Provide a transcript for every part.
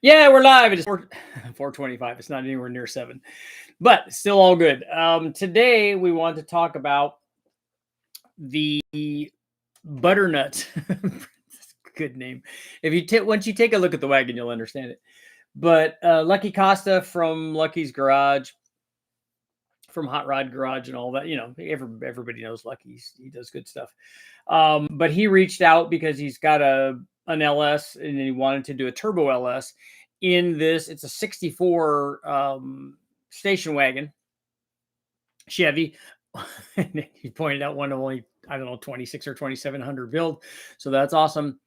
Yeah, we're live. It's 4:25. It's not anywhere near 7, but still all good. Today we want to talk about the Btrnutz. Good name. If you once you take a look at the wagon, you'll understand it. But Lucky Costa from Lucky's Garage, from Hot Rod Garage, and all that. You know, everybody knows Lucky. He does good stuff. But he reached out because he's got an LS and he wanted to do a turbo LS in this. It's a 64 station wagon Chevy. He pointed out one of only, I don't know, 26 or 2700 build. So that's awesome.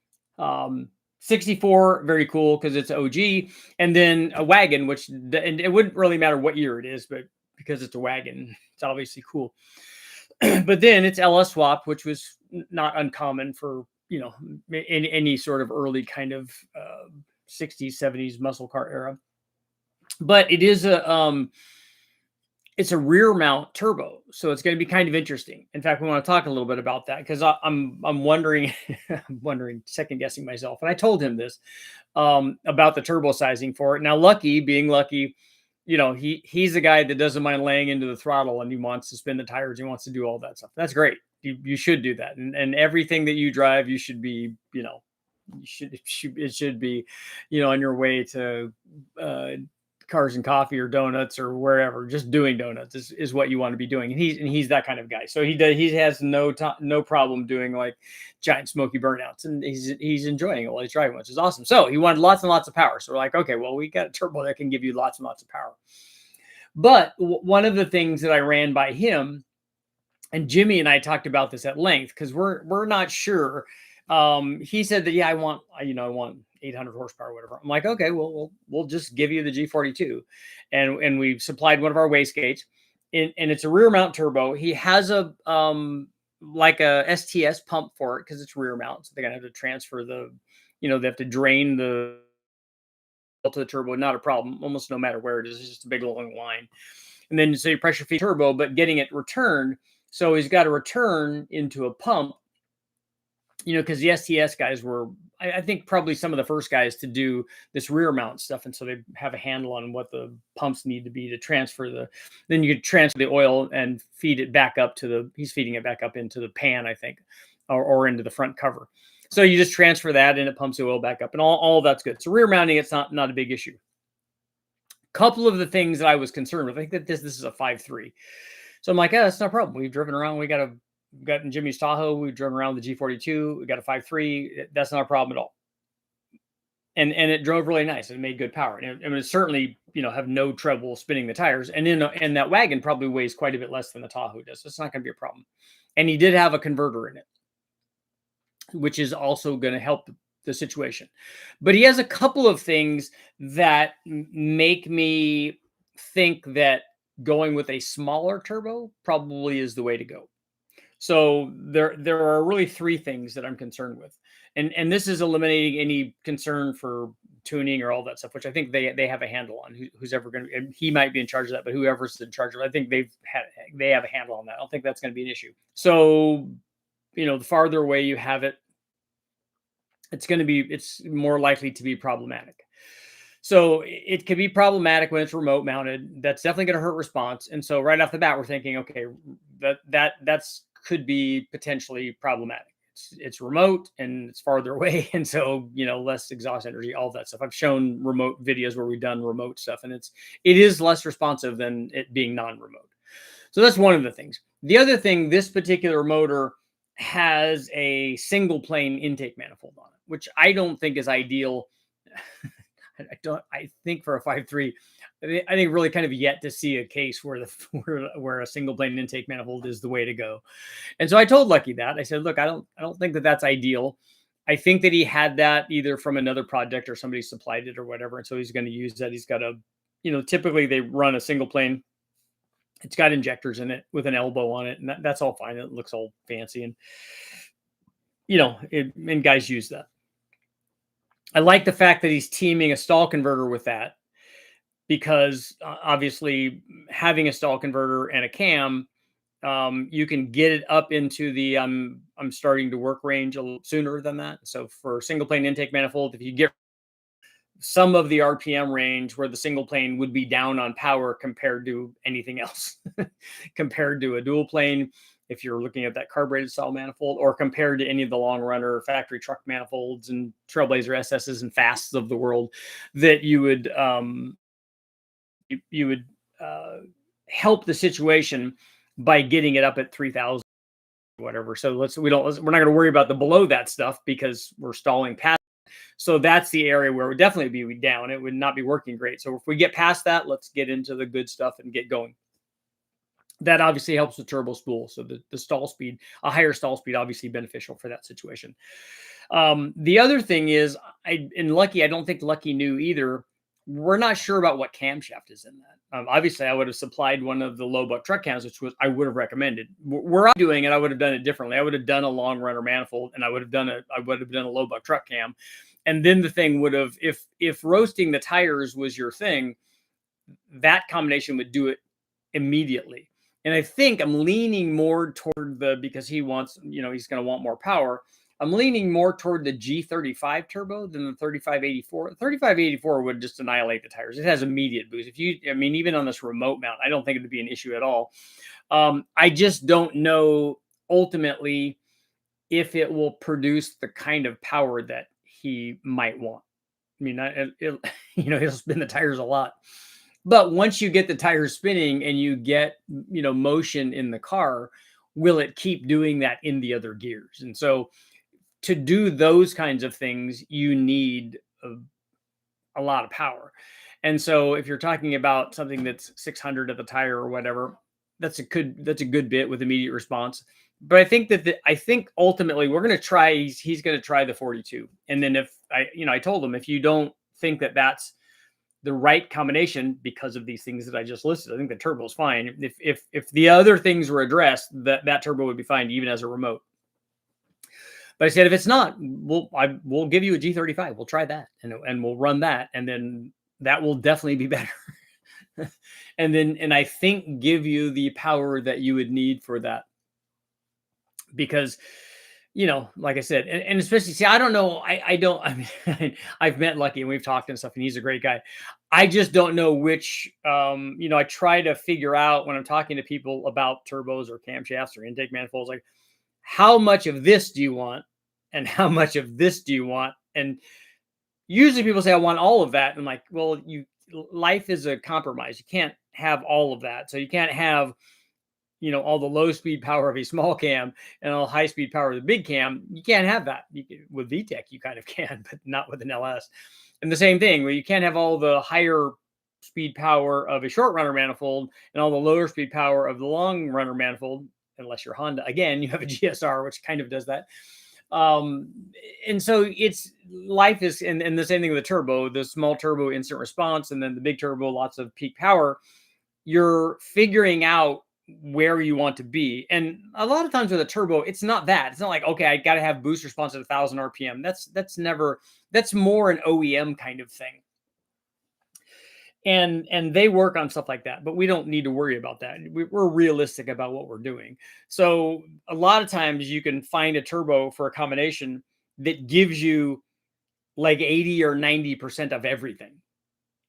64, very cool because it's OG. And then a wagon, which, and it wouldn't really matter what year it is, but because it's a wagon, it's obviously cool. But then it's LS swap, which was not uncommon for, you know, any sort of early kind of 60s, 70s muscle car era. But it is it's a rear mount turbo, so it's going to be kind of interesting. In fact, we want to talk a little bit about that because I'm wondering, second guessing myself. And I told him this about the turbo sizing for it. Now, Lucky, being Lucky, you know, he's a guy that doesn't mind laying into the throttle and he wants to spin the tires. He wants to do all that stuff. That's great. You should do that. And everything that you drive, you should be, you know, it should be, you know, on your way to Cars and Coffee or donuts or wherever. Just doing donuts is what you want to be doing. And he's that kind of guy. So he has no problem doing like giant smoky burnouts, and he's enjoying it while he's driving, which is awesome. So he wanted lots and lots of power. So we're like, okay, well, we got a turbo that can give you lots and lots of power. But one of the things that I ran by him, and Jimmy and I talked about this at length because we're not sure. He said that, yeah, I want 800 horsepower, whatever. I'm like, okay, well, we'll just give you the G42. And we supplied one of our wastegates, and it's a rear mount turbo. He has a like a STS pump for it because it's rear mount. So they're gonna have to transfer the, you know, they have to drain the to the turbo. Not a problem, almost no matter where it is. It's just a big long line. And then so you pressure feed turbo, but getting it returned. So he's got to return into a pump, you know, because the STS guys were, I think, probably some of the first guys to do this rear mount stuff. And so they have a handle on what the pumps need to be to transfer then you could transfer the oil and feed it back up to he's feeding it back up into the pan, I think, or into the front cover. So you just transfer that and it pumps the oil back up, and all that's good. So rear mounting, it's not a big issue. Couple of the things that I was concerned with, I think that this is a 5.3. So I'm like, yeah, that's no problem. We've driven around. We got in Jimmy's Tahoe. We've driven around the G42. We got a 5.3. That's not a problem at all. And it drove really nice. It made good power. And it certainly, you know, have no trouble spinning the tires. And that wagon probably weighs quite a bit less than the Tahoe does. So it's not going to be a problem. And he did have a converter in it, which is also going to help the situation. But he has a couple of things that make me think that going with a smaller turbo probably is the way to go. So there are really three things that I'm concerned with. And this is eliminating any concern for tuning or all that stuff, which I think they have a handle on. Who's ever going to, he might be in charge of that, but whoever's in charge of it, I think they have a handle on that. I don't think that's going to be an issue. So, you know, the farther away you have it, it's more likely to be problematic. So it could be problematic when it's remote mounted. That's definitely going to hurt response. And so right off the bat, we're thinking, okay, that's could be potentially problematic. It's remote and it's farther away, and so, you know, less exhaust energy, all that stuff. I've shown remote videos where we've done remote stuff, and it is less responsive than it being non-remote. So that's one of the things. The other thing, this particular motor has a single plane intake manifold on it, which I don't think is ideal. I think for a 5.3, I think really kind of yet to see a case where where a single plane intake manifold is the way to go. And so I told Lucky that. I said, look, I don't think that that's ideal. I think that he had that either from another project or somebody supplied it or whatever. And so he's going to use that. He's got typically they run a single plane. It's got injectors in it with an elbow on it. And that's all fine. It looks all fancy. And, you know, and guys use that. I like the fact that he's teaming a stall converter with that, because obviously having a stall converter and a cam, you can get it up into the I'm starting to work range a little sooner than that. So for single plane intake manifold, if you get some of the RPM range where the single plane would be down on power compared to anything else, compared to a dual plane, if you're looking at that carbureted style manifold, or compared to any of the long runner factory truck manifolds and Trailblazer SSs and Fasts of the world, that you would help the situation by getting it up at 3,000, whatever. So we're not going to worry about the below that stuff because we're stalling past. So that's the area where it would definitely be down. It would not be working great. So if we get past that, let's get into the good stuff and get going. That obviously helps with turbo spool. So the stall speed, a higher stall speed, obviously beneficial for that situation. The other thing is, I don't think Lucky knew either. We're not sure about what camshaft is in that. Obviously, I would have supplied one of the low buck truck cams, which I would have recommended. Where I'm doing it, I would have done it differently. I would have done a long runner manifold, and I would have done a low buck truck cam. And then the thing would have, if roasting the tires was your thing, that combination would do it immediately. And I think I'm leaning more toward because he wants, he's going to want more power. I'm leaning more toward the G35 turbo than the 3584. 3584 would just annihilate the tires. It has immediate boost. Even on this remote mount, I don't think it would be an issue at all. I just don't know ultimately if it will produce the kind of power that he might want. He'll spin the tires a lot. But once you get the tires spinning and you get, motion in the car, will it keep doing that in the other gears? And so to do those kinds of things, you need a lot of power. And so if you're talking about something that's 600 at the tire or whatever, that's a good bit with immediate response. But I think ultimately we're going to try, he's going to try the 42. And then I told him, if you don't think that that's the right combination because of these things that I just listed, I think the turbo is fine. If the other things were addressed, that turbo would be fine even as a remote. But I said, if it's not, we'll give you a G35. We'll try that and we'll run that, and then that will definitely be better. and I think give you the power that you would need for that, because like I said, and especially, I don't know. I've met Lucky and we've talked and stuff, and he's a great guy. I just don't know which, I try to figure out when I'm talking to people about turbos or camshafts or intake manifolds, like, how much of this do you want? And how much of this do you want? And usually people say, I want all of that. And I'm like, well, life is a compromise. You can't have all of that. So you can't have, all the low speed power of a small cam and all high speed power of the big cam. You can't have that. With VTEC, you kind of can, but not with an LS. And the same thing, where you can't have all the higher speed power of a short runner manifold and all the lower speed power of the long runner manifold, unless you're Honda. Again, you have a GSR, which kind of does that. And so life is, and the same thing with the turbo, the small turbo instant response, and then the big turbo, lots of peak power. You're figuring out where you want to be. And a lot of times with a turbo, it's not that. It's not like, okay, I got to have boost response at 1,000 RPM. That's more an OEM kind of thing. And they work on stuff like that, but we don't need to worry about that. We're realistic about what we're doing. So a lot of times you can find a turbo for a combination that gives you like 80 or 90% of everything.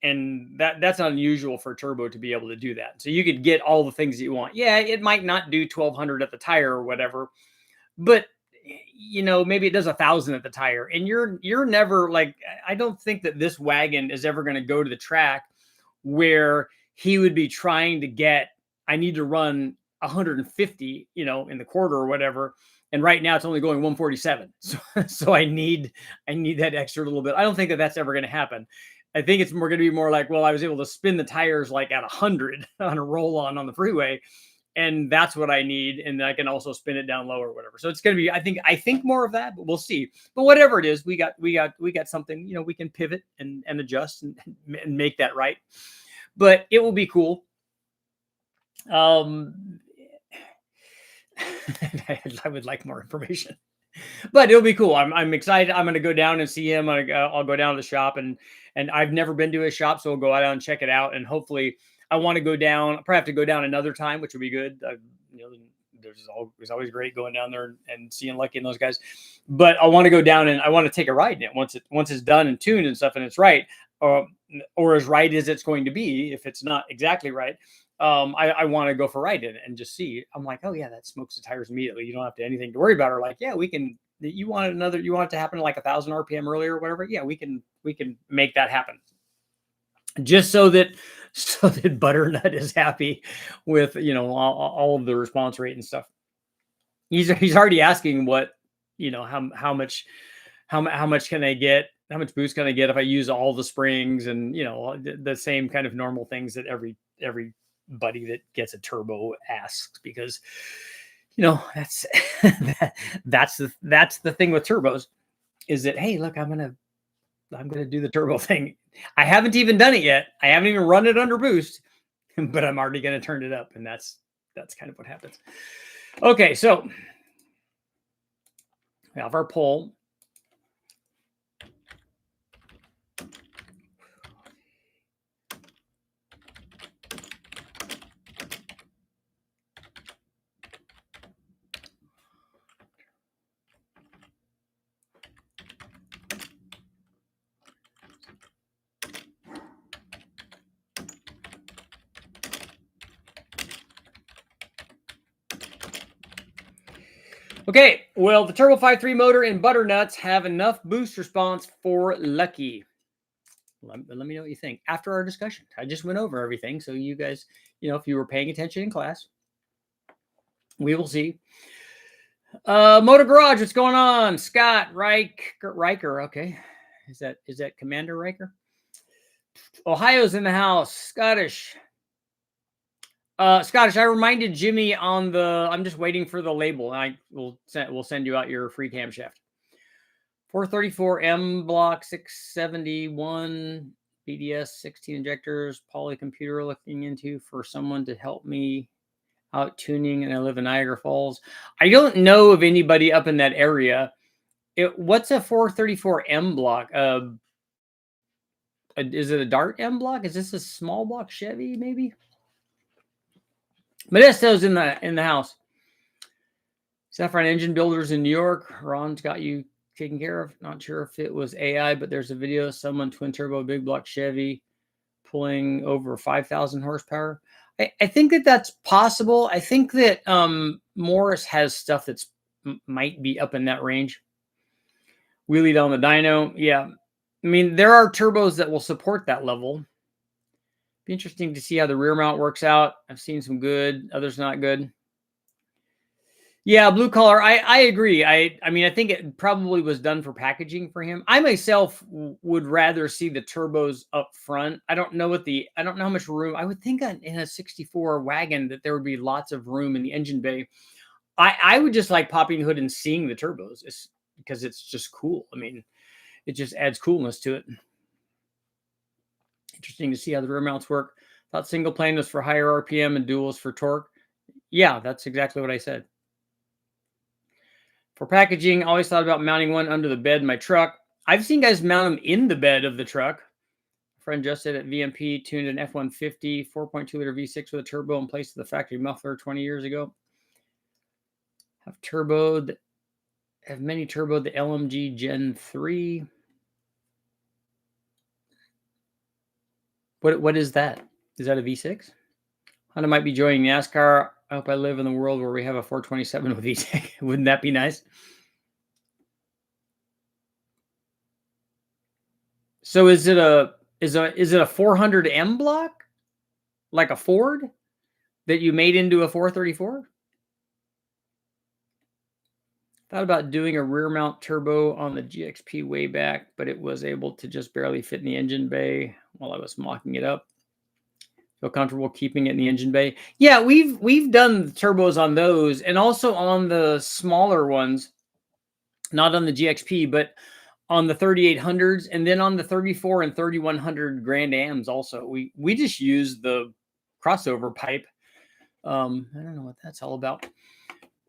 And that's unusual for a turbo to be able to do that. So you could get all the things that you want. Yeah, it might not do 1,200 at the tire or whatever, but maybe it does 1,000 at the tire. And you're never like, I don't think that this wagon is ever going to go to the track where he would be trying to get, I need to run 150, in the quarter or whatever. And right now it's only going 147. So I need that extra little bit. I don't think that that's ever going to happen. I think it's going to be more like, well, I was able to spin the tires like at 100 on a roll on the freeway, and that's what I need. And I can also spin it down low or whatever. So it's going to be, I think more of that, but we'll see. But whatever it is, we got something, we can pivot and adjust and make that right. But it will be cool. I would like more information, but it'll be cool. I'm excited. I'm going to go down and see him. I'll go down to the shop, and I've never been to his shop, so we'll go out and check it out. And hopefully, I want to go down. I'll probably have to go down another time, which would be good. it's always great going down there and seeing Lucky and those guys. But I want to go down and I want to take a ride in it once it's done and tuned and stuff and it's right, or as right as it's going to be. If it's not exactly right, I want to go for a ride in it and just see. I'm like, oh yeah, that smokes the tires immediately. You don't have to anything to worry about. Or like, yeah, we can. You want it to happen like 1,000 RPM earlier or whatever. Yeah, we can make that happen. Just so that Butternut is happy with, all of the response rate and stuff. He's already asking what, how much can I get? How much boost can I get if I use all the springs and, the same kind of normal things that everybody that gets a turbo asks, because that's that's the thing with turbos, is that, hey, look, I'm gonna do the turbo thing. I haven't even done it yet. I haven't even run it under boost, but I'm already gonna turn it up, and that's kind of what happens. Okay, so we have our pole. Okay, well, the Turbo 5.3 motor and Btrnuts have enough boost response for Lucky. Let me know what you think after our discussion. I just went over everything, so you guys, if you were paying attention in class, we will see. Motor Garage, what's going on? Scott Riker. Okay, is that Commander Riker? Ohio's in the house. Scottish, I reminded Jimmy on the. I'm just waiting for the label. We'll send you out your free camshaft. 434 M block 671 BDS 16 injectors. Poly computer looking into for someone to help me out tuning, and I live in Niagara Falls. I don't know of anybody up in that area. What's a 434 M block? Is it a Dart M block? Is this a small block Chevy maybe? Modesto's in the house. Saffron Engine Builders in New York. Ron's got you taken care of. Not sure if it was AI, but there's a video. Someone twin turbo big block Chevy pulling over 5,000 horsepower. I think that's possible. I think that Morris has stuff that's might be up in that range. Wheelie down the dyno. Yeah. I mean, there are turbos that will support that level. Be interesting to see how the rear mount works out. I've seen some good, others not good. Yeah, blue collar. I agree. I mean, I think it probably was done for packaging for him. I myself would rather see the turbos up front. I don't know how much room. I would think in a 64 wagon that there would be lots of room in the engine bay. I would just like popping the hood and seeing the turbos, because it's just cool. I mean, it just adds coolness to it. Interesting to see how the rear mounts work. Thought single plane was for higher RPM and duals for torque. Yeah, that's exactly what I said. For packaging, I always thought about mounting one under the bed in my truck. I've seen guys mount them in the bed of the truck. A friend just said at VMP tuned an F-150 4.2 liter V6 with a turbo in place of the factory muffler 20 years ago. Have many turboed the LMG Gen 3. What is that? Is that a V6? Honda might be joining NASCAR. I hope I live in the world where we have a 427 with VTEC. Wouldn't that be nice? So is it a 400M block, like a Ford, that you made into a 434? Thought about doing a rear mount turbo on the GXP way back, but it was able to just barely fit in the engine bay while I was mocking it up. Feel comfortable keeping it in the engine bay? Yeah, we've done turbos on those, and also on the smaller ones, not on the GXP, but on the 3800s, and then on the 34 and 3100 Grand Ams also. We just use the crossover pipe. I don't know what that's all about.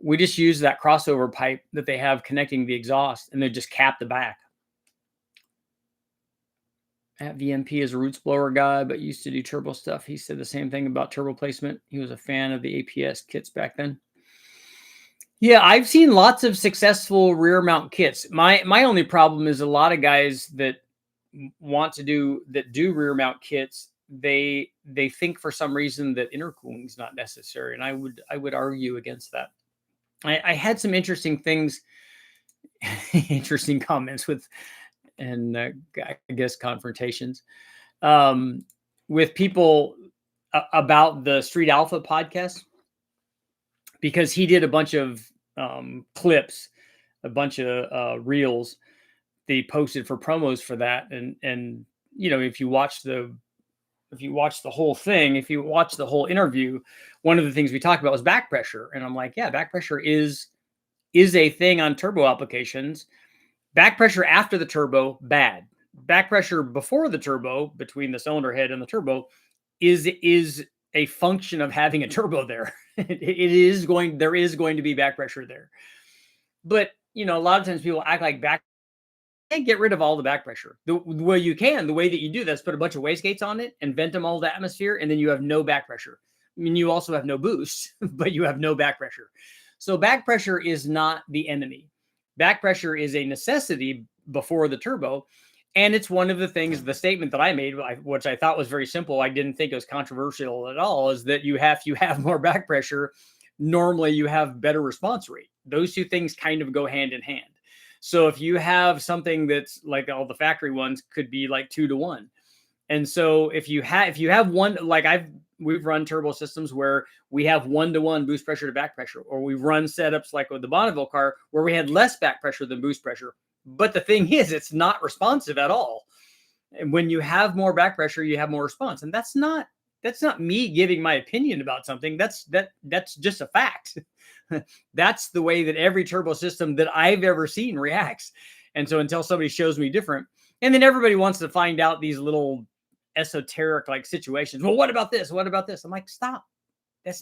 We just use that crossover pipe that they have connecting the exhaust, and they just cap the back. At VMP is a roots blower guy, but used to do turbo stuff. He said the same thing about turbo placement. He was a fan of the APS kits back then. Yeah, I've seen lots of successful rear mount kits. My only problem is a lot of guys that do rear mount kits, they think for some reason that intercooling is not necessary, and I would argue against that. I had some interesting things, interesting comments with, and I guess confrontations with people about the Street Alpha podcast, because he did a bunch of clips, a bunch of reels they posted for promos for that, and if you watch the whole thing, if you watch the whole interview, one of the things we talked about was back pressure, and I'm like, yeah, back pressure is a thing on turbo applications. Back pressure after the turbo, bad. Back pressure before the turbo, between the cylinder head and the turbo, is a function of having a turbo there. There is going to be back pressure there. But, a lot of times people act like can't get rid of all the back pressure. The way that you do this, put a bunch of wastegates on it and vent them all the atmosphere, and then you have no back pressure. I mean, you also have no boost, but you have no back pressure. So back pressure is not the enemy. Back pressure is a necessity before the turbo. And it's one of the things, the statement that I made, which I thought was very simple, I didn't think it was controversial at all, is that you have more back pressure, normally you have better response rate. Those two things kind of go hand in hand. So if you have something that's like all the factory ones could be like 2-to-1. And so if you have one, like we've run turbo systems where we have 1-to-1 boost pressure to back pressure, or we've run setups like with the Bonneville car where we had less back pressure than boost pressure. But the thing is, it's not responsive at all. And when you have more back pressure, you have more response. And that's not me giving my opinion about something. That's just a fact. That's the way that every turbo system that I've ever seen reacts. And so until somebody shows me different, and then everybody wants to find out these little esoteric like situations. Well, what about this? What about this? I'm like, stop.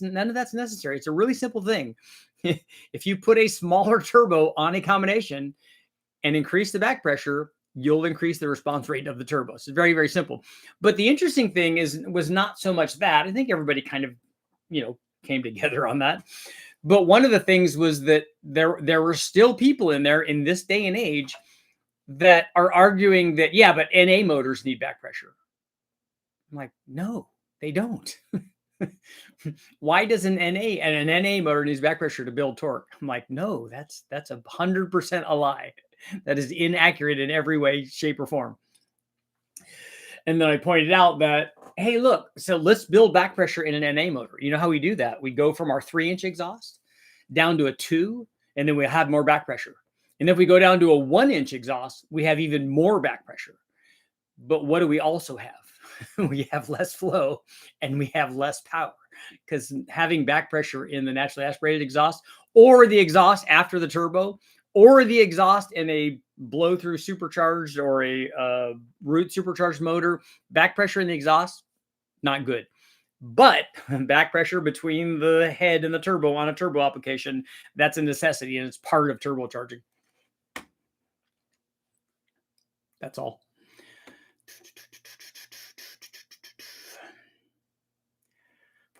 None of that's necessary. It's a really simple thing. If you put a smaller turbo on a combination and increase the back pressure, you'll increase the response rate of the turbo. So it's very, very simple. But the interesting thing was not so much that. I think everybody kind of, came together on that. But one of the things was that there were still people in there in this day and age that are arguing that, yeah, but NA motors need back pressure. I'm like, no, they don't. Why does an NA motor needs back pressure to build torque? I'm like, no, that's 100% a lie. That is inaccurate in every way, shape, or form. And then I pointed out that, hey, look, so let's build back pressure in an NA motor. You know how we do that? We go from our 3-inch exhaust down to a 2, and then we have more back pressure. And if we go down to a 1-inch exhaust, we have even more back pressure. But what do we also have? We have less flow and we have less power, because having back pressure in the naturally aspirated exhaust, or the exhaust after the turbo, or the exhaust in a blow through supercharged or a root supercharged motor, back pressure in the exhaust, not good. But back pressure between the head and the turbo on a turbo application, that's a necessity, and it's part of turbocharging. That's all.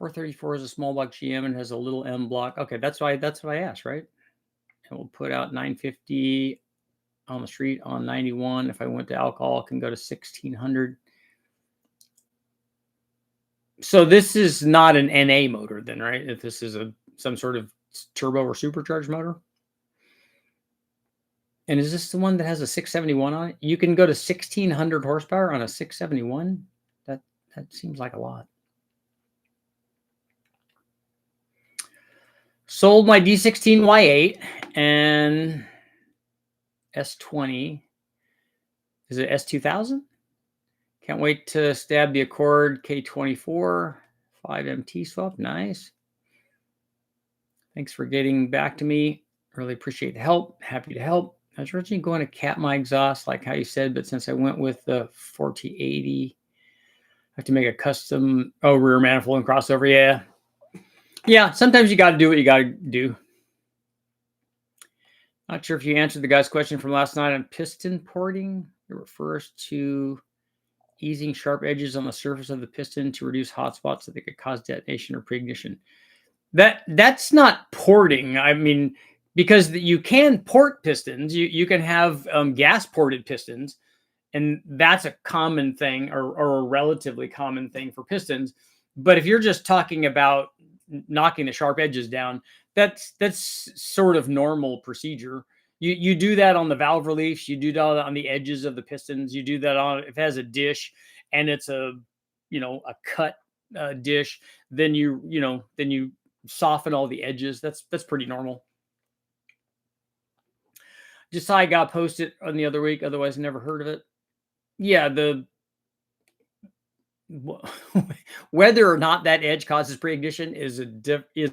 .434 is a small block GM and has a little M block. Okay, that's what I asked, right? And we'll put out 950 on the street on 91. If I went to alcohol, I can go to 1600. So this is not an NA motor then, right? If this is some sort of turbo or supercharged motor. And is this the one that has a 671 on it? You can go to 1600 horsepower on a 671. That seems like a lot. Sold my D16Y8 and S20. Is it S2000? Can't wait to stab the Accord K24 5MT swap. Nice. Thanks for getting back to me. Really appreciate the help. Happy to help. I was originally going to cap my exhaust like how you said, but since I went with the 4080, I have to make a custom rear manifold and crossover. Yeah. Yeah, sometimes you got to do what you got to do. Not sure if you answered the guy's question from last night on piston porting. It refers to easing sharp edges on the surface of the piston to reduce hot spots that they could cause detonation or pre-ignition. That's not porting. I mean, because you can port pistons. You can have gas ported pistons, and that's a common thing, or a relatively common thing for pistons. But if you're just talking about knocking the sharp edges down, that's sort of normal procedure. You do that on the valve reliefs. You do that on the edges of the pistons. You do that on, if it has a dish and it's a cut dish, then you soften all the edges. That's pretty normal. Just saw I got posted on the other week. Otherwise, never heard of it. Yeah, whether or not that edge causes pre-ignition is is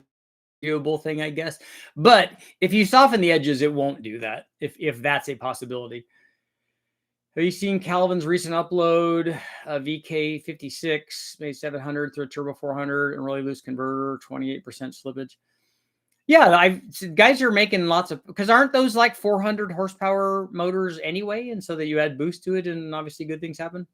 doable thing, I guess. But if you soften the edges, it won't do that, if that's a possibility. Have you seen Calvin's recent upload? VK56 made 700 through a turbo 400 and really loose converter, 28% slippage. Yeah, guys are making lots of, because aren't those like 400 horsepower motors anyway? And so that you add boost to it, and obviously good things happen.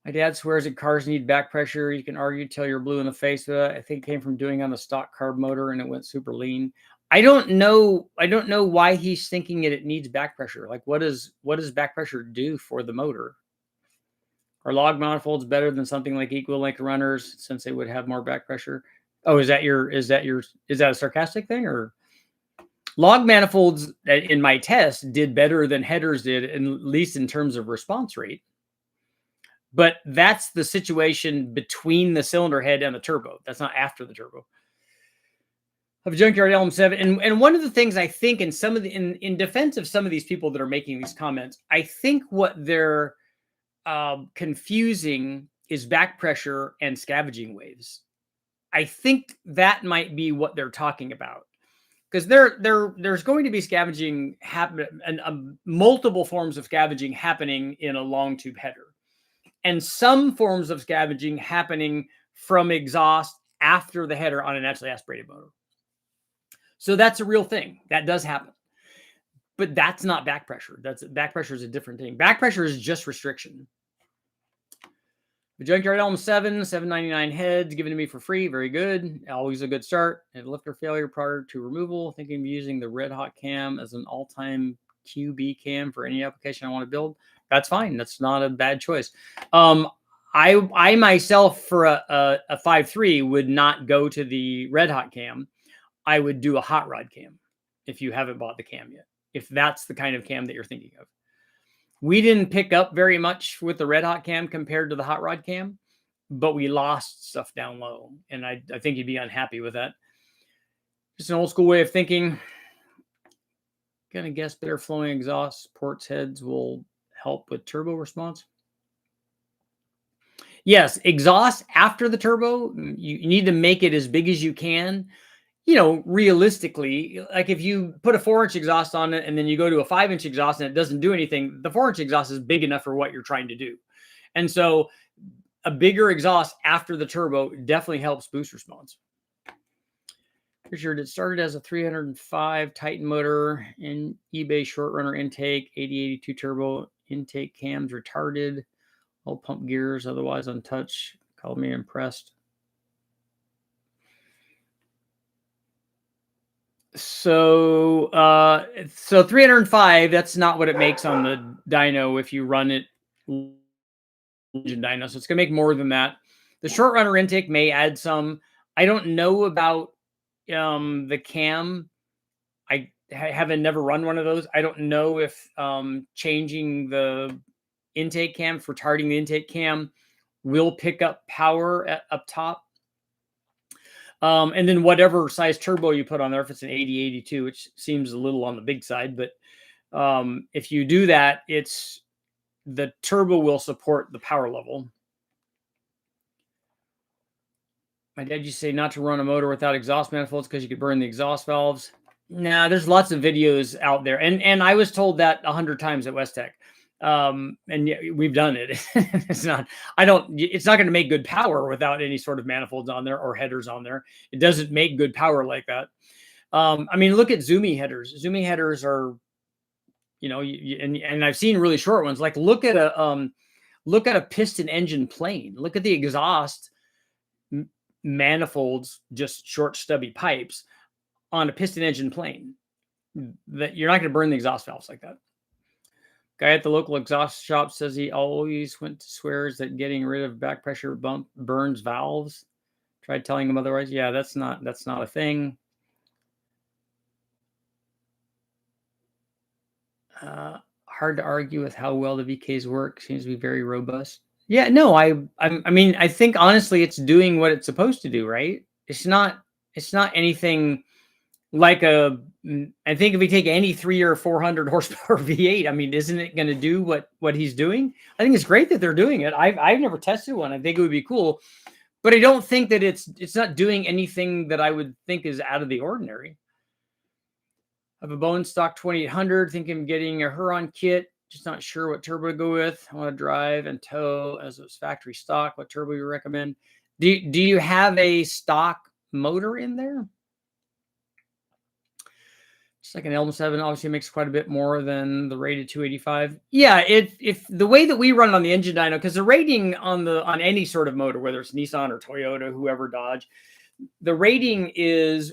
My dad swears that cars need back pressure. You can argue till you're blue in the face with it. I think it came from doing on the stock carb motor and it went super lean. I don't know why he's thinking it needs back pressure. Like, what does back pressure do for the motor? Are log manifolds better than something like equal length runners, since they would have more back pressure? Oh, is that a sarcastic thing? Or log manifolds in my test did better than headers did, at least in terms of response rate. But that's the situation between the cylinder head and the turbo. That's not after the turbo. Of a junkyard LM7. And one of the things I think in some of the, in defense of some of these people that are making these comments, I think what they're confusing is back pressure and scavenging waves. I think that might be what they're talking about, because there's going to be scavenging happen, and multiple forms of scavenging happening in a long tube header, and some forms of scavenging happening from exhaust after the header on a naturally aspirated motor. So that's a real thing. That does happen. But that's not back pressure. Back pressure is a different thing. Back pressure is just restriction. The junkyard LM7, $7.99 heads given to me for free. Very good. Always a good start. And lifter failure prior to removal. Thinking of using the red hot cam as an all-time QB cam for any application I want to build. That's fine. That's not a bad choice. I myself, for a 5.3, would not go to the red hot cam. I would do a hot rod cam if you haven't bought the cam yet, if that's the kind of cam that you're thinking of. We didn't pick up very much with the red hot cam compared to the hot rod cam, but we lost stuff down low. And I think you'd be unhappy with that. Just an old school way of thinking. Gonna guess better flowing exhaust ports heads will help with turbo response. Yes, exhaust after the turbo, you need to make it as big as you can. Realistically, like if you put a 4-inch exhaust on it and then you go to a 5-inch exhaust and it doesn't do anything, the 4-inch exhaust is big enough for what you're trying to do. And so a bigger exhaust after the turbo definitely helps boost response. Richard, it started as a 305 Titan motor in eBay short runner intake, 8082 turbo, intake cams retarded, all pump gears otherwise untouched. Called me impressed. So 305, that's not what it makes on the dyno if you run it engine dyno. So it's going to make more than that. The short runner intake may add some. I don't know about the cam. I haven't never run one of those. I don't know if changing the intake cam, for retarding the intake cam, will pick up power up top. And then whatever size turbo you put on there, if it's an 8082, which seems a little on the big side, but if you do that, the turbo will support the power level. My dad used to say not to run a motor without exhaust manifolds because you could burn the exhaust valves. Nah, there's lots of videos out there. And I was told that 100 times at West Tech. And yeah, we've done it. It's not going to make good power without any sort of manifolds on there or headers on there. It doesn't make good power like that. I mean, look at Zoomy headers. Zoomy headers are, and I've seen really short ones. Like look at a piston engine plane. Look at the exhaust manifolds, just short stubby pipes on a piston engine plane. That you're not going to burn the exhaust valves like that. Guy at the local exhaust shop says he always swears that getting rid of back pressure bump burns valves. Tried telling him otherwise. Yeah, that's not a thing. Hard to argue with how well the VKs work. Seems to be very robust. Yeah, no, I mean, I think honestly, it's doing what it's supposed to do, right? It's not anything like a. I think if we take any 300 or 400 horsepower V8, I mean, isn't it going to do what he's doing? I think it's great that they're doing it. I've never tested one. I think it would be cool, but I don't think that it's not doing anything that I would think is out of the ordinary. I have a bone stock 2800. Think I'm getting a Huron kit. Just not sure what turbo to go with. I want to drive and tow as it's factory stock. What turbo you recommend? Do you have a stock motor in there? Just like an L7 obviously makes quite a bit more than the rated 285. Yeah, if the way that we run it on the engine dyno, because the rating on any sort of motor, whether it's Nissan or Toyota, whoever, Dodge, the rating is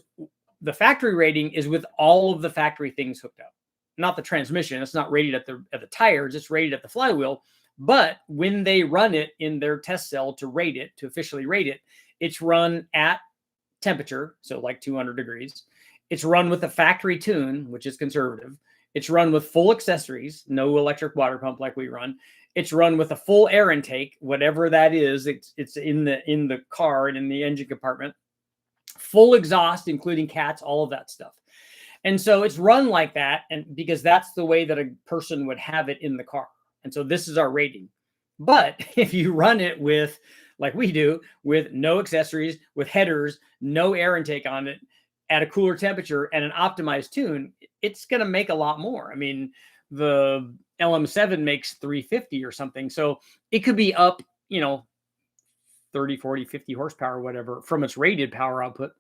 the factory rating is with all of the factory things hooked up, not the transmission. It's not rated at the tires. It's rated at the flywheel. But when they run it in their test cell to officially rate it, it's run at temperature, so like 200 degrees. It's run with a factory tune, which is conservative. It's run with full accessories, no electric water pump like we run. It's run with a full air intake, whatever that is. It's in the car and in the engine compartment. Full exhaust, including cats, all of that stuff. And so it's run like that, and because that's the way that a person would have it in the car. And so this is our rating. But if you run it with, like we do, with no accessories, with headers, no air intake on it, at a cooler temperature and an optimized tune, it's going to make a lot more. I mean, the LM7 makes 350 or something. So it could be up, 30, 40, 50 horsepower, whatever, from its rated power output.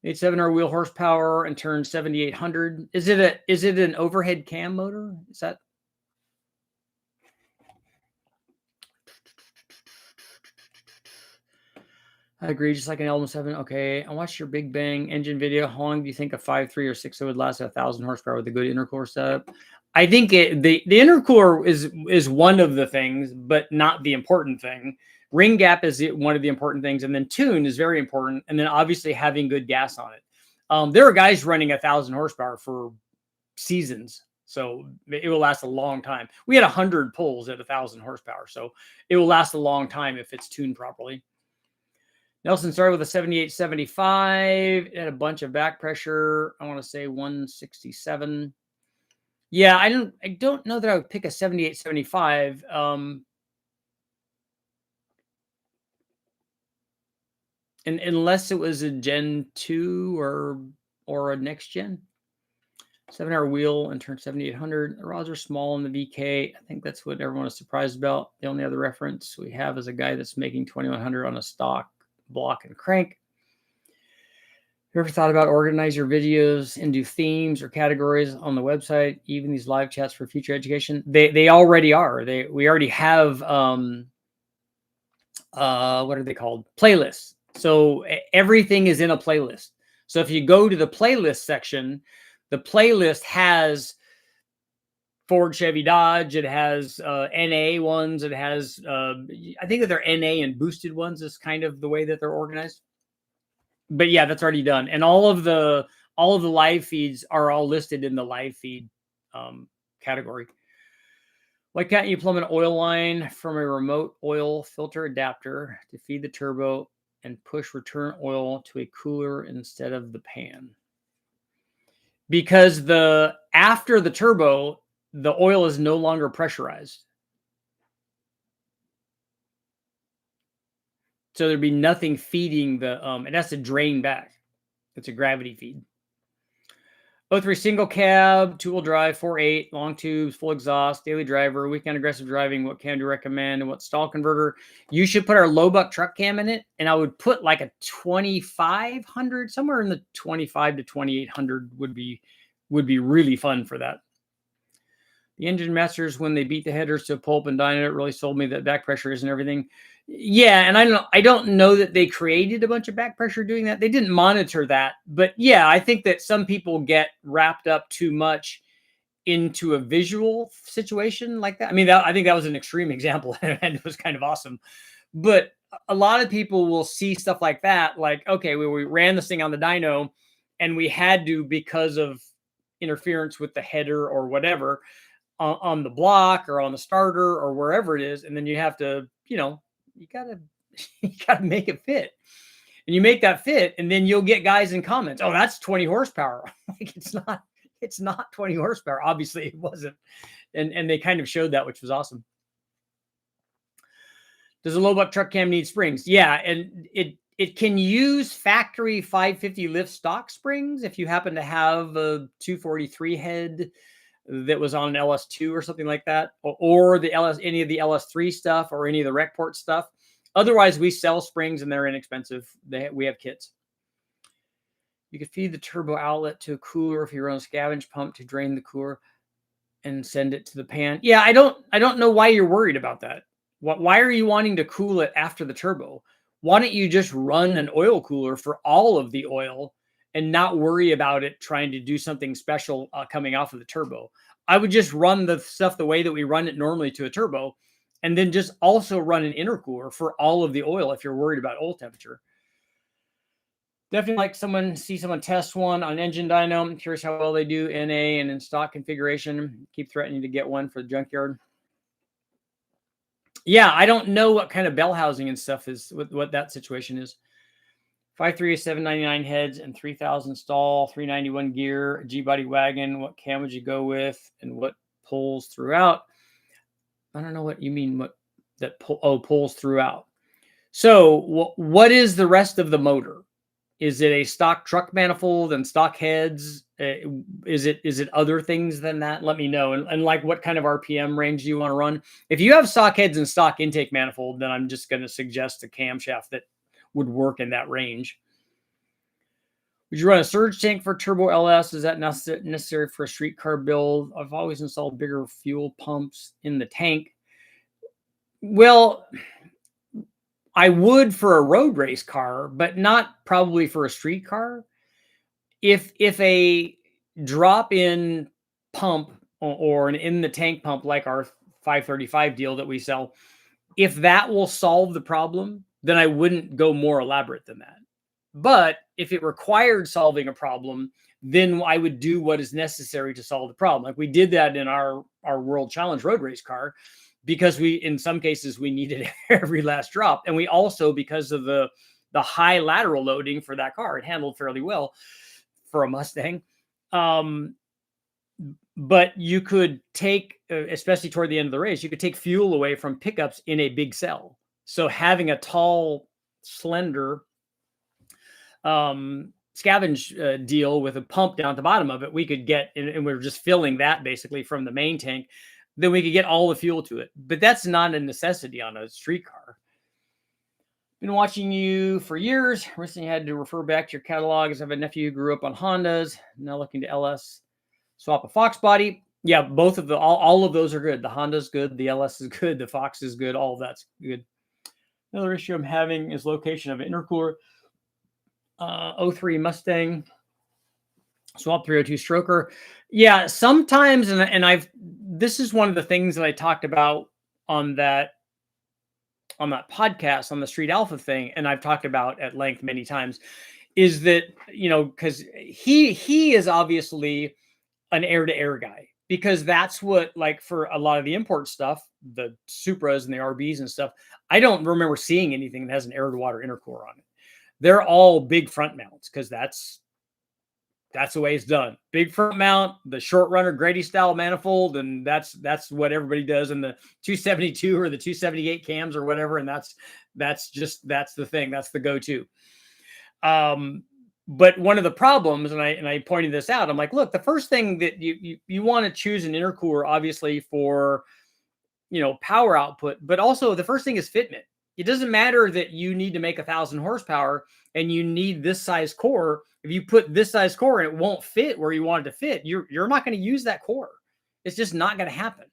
8.7R wheel horsepower and turns 7,800. Is it an overhead cam motor? Is that? I agree, just like an LM7. Okay, I watched your Big Bang engine video. How long do you think a 5.3 or 6.0 would last at 1,000 horsepower with a good intercooler setup? I think the intercooler is one of the things, but not the important thing. Ring gap is one of the important things, and then tune is very important, and then obviously having good gas on it. There are guys running 1,000 horsepower for seasons, so it will last a long time. We had 100 pulls at 1,000 horsepower, so it will last a long time if it's tuned properly. Nelson started with a 7875. It had a bunch of back pressure. I want to say 167. Yeah, I don't know that I would pick a 7875. And unless it was a Gen 2 or a next gen. 7-hour wheel and turn 7,800. The rods are small in the VK. I think that's what everyone is surprised about. The only other reference we have is a guy that's making 2,100 on a stock block and crank. You ever thought about organize your videos into themes or categories on the website, even these live chats for future education? They already are. We already have what are they called? Playlists. So everything is in a playlist. So if you go to the playlist section, the playlist has Ford, Chevy, Dodge. It has NA ones. It has, I think that they're NA and boosted ones is kind of the way that they're organized. But yeah, that's already done. And all of the live feeds are all listed in the live feed category. Why can't you plumb an oil line from a remote oil filter adapter to feed the turbo and push return oil to a cooler instead of the pan? Because after the turbo, the oil is no longer pressurized. So there'd be nothing feeding it has to drain back. It's a gravity feed. 03 single cab, 2-wheel drive, 4.8, long tubes, full exhaust, daily driver, weekend aggressive driving. What cam do you recommend and what stall converter? You should put our low buck truck cam in it. And I would put like a 2,500, somewhere in the 25 to 2,800 would be really fun for that. The engine masters, when they beat the headers to a pulp and dyno, it really sold me that back pressure isn't everything. Yeah, and I don't know that they created a bunch of back pressure doing that. They didn't monitor that. But yeah, I think that some people get wrapped up too much into a visual situation like that. I mean, I think that was an extreme example and it was kind of awesome. But a lot of people will see stuff like that, like, okay, we ran this thing on the dyno and we had to because of interference with the header or whatever on the block or on the starter or wherever it is. And then you have to, you gotta you gotta make it fit. And you make that fit, and then you'll get guys in comments, oh, that's 20 horsepower. Like, it's not 20 horsepower. Obviously it wasn't. And they kind of showed that, which was awesome. Does a low buck truck cam need springs? Yeah, and it can use factory 550 lift stock springs if you happen to have a 243 head that was on an LS2 or something like that, or the any of the LS3 stuff or any of the Recport stuff. Otherwise, we sell springs and they're inexpensive. We have kits. You could feed the turbo outlet to a cooler if you run a scavenge pump to drain the cooler and send it to the pan. Yeah, I don't know why you're worried about that. Why are you wanting to cool it after the turbo? Why don't you just run an oil cooler for all of the oil and not worry about it trying to do something special coming off of the turbo? I would just run the stuff the way that we run it normally to a turbo, and then just also run an intercooler for all of the oil if you're worried about oil temperature. Definitely like see someone test one on engine dyno. I'm curious how well they do NA and in stock configuration. Keep threatening to get one for the junkyard. Yeah, I don't know what kind of bell housing and stuff is, what that situation is. 5.3 is 799 heads and 3,000 stall, 391 gear, G-body wagon. What cam would you go with, and what pulls throughout? I don't know what you mean. Pulls throughout. So what is the rest of the motor? Is it a stock truck manifold and stock heads? Is it other things than that? Let me know. And like, what kind of RPM range do you want to run? If you have stock heads and stock intake manifold, then I'm just going to suggest a camshaft that would work in that range. Would you run a surge tank for turbo LS? Is that necessary for a streetcar build? I've always installed bigger fuel pumps in the tank. Well, I would for a road race car, but not probably for a street car. If a drop-in pump or an in the tank pump like our 535 deal that we sell, if that will solve the problem, then I wouldn't go more elaborate than that. But if it required solving a problem, then I would do what is necessary to solve the problem. Like we did that in our World Challenge road race car, because in some cases we needed every last drop. And we also, because of the high lateral loading for that car, it handled fairly well for a Mustang. But you could take, especially toward the end of the race, you could take fuel away from pickups in a big cell. So having a tall, slender scavenge deal with a pump down at the bottom of it, we could get, and we're just filling that basically from the main tank, then we could get all the fuel to it. But that's not a necessity on a street car. Been watching you for years. Recently had to refer back to your catalog as I have a nephew who grew up on Hondas, now looking to LS swap a Fox body. Yeah, both of all of those are good. The Honda's good, the LS is good, the Fox is good, all of that's good. Another issue I'm having is location of an intercooler. 03 Mustang swap 302 stroker. Yeah, sometimes, and this is one of the things that I talked about on that podcast on the Street Alpha thing, and I've talked about at length many times, is that, because he is obviously an air-to-air guy, because that's what, like, for a lot of the import stuff, the Supras and the RBs and stuff, I don't remember seeing anything that has an air-to-water intercooler on it. They're all big front mounts, because that's the way it's done. Big front mount, the short runner Grady style manifold, and that's what everybody does in the 272 or the 278 cams or whatever. And that's the thing. That's the go-to. But one of the problems, and I pointed this out, I'm like, look, the first thing that you want to choose an intercooler, obviously, for power output, but also the first thing is fitment. It doesn't matter that you need to make 1,000 horsepower and you need this size core. If you put this size core and it won't fit where you want it to fit, you're not going to use that core. It's just not going to happen.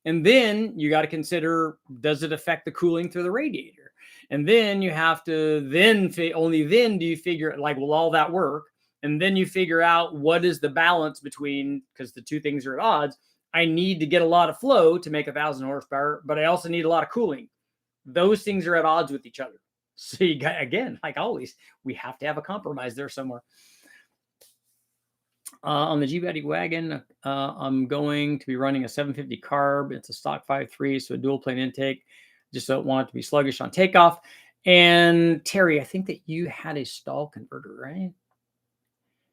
And then you got to consider, does it affect the cooling through the radiator? And then you have to only then do you figure like, will all that work? And then you figure out what is the balance between, because the two things are at odds. I need to get a lot of flow to make 1,000 horsepower, but I also need a lot of cooling. Those things are at odds with each other. So you got, again, like always, we have to have a compromise there somewhere. On the G-Body wagon, I'm going to be running a 750 carb. It's a stock 5.3, so a dual plane intake. Just don't want it to be sluggish on takeoff. And Terry, I think that you had a stall converter, right?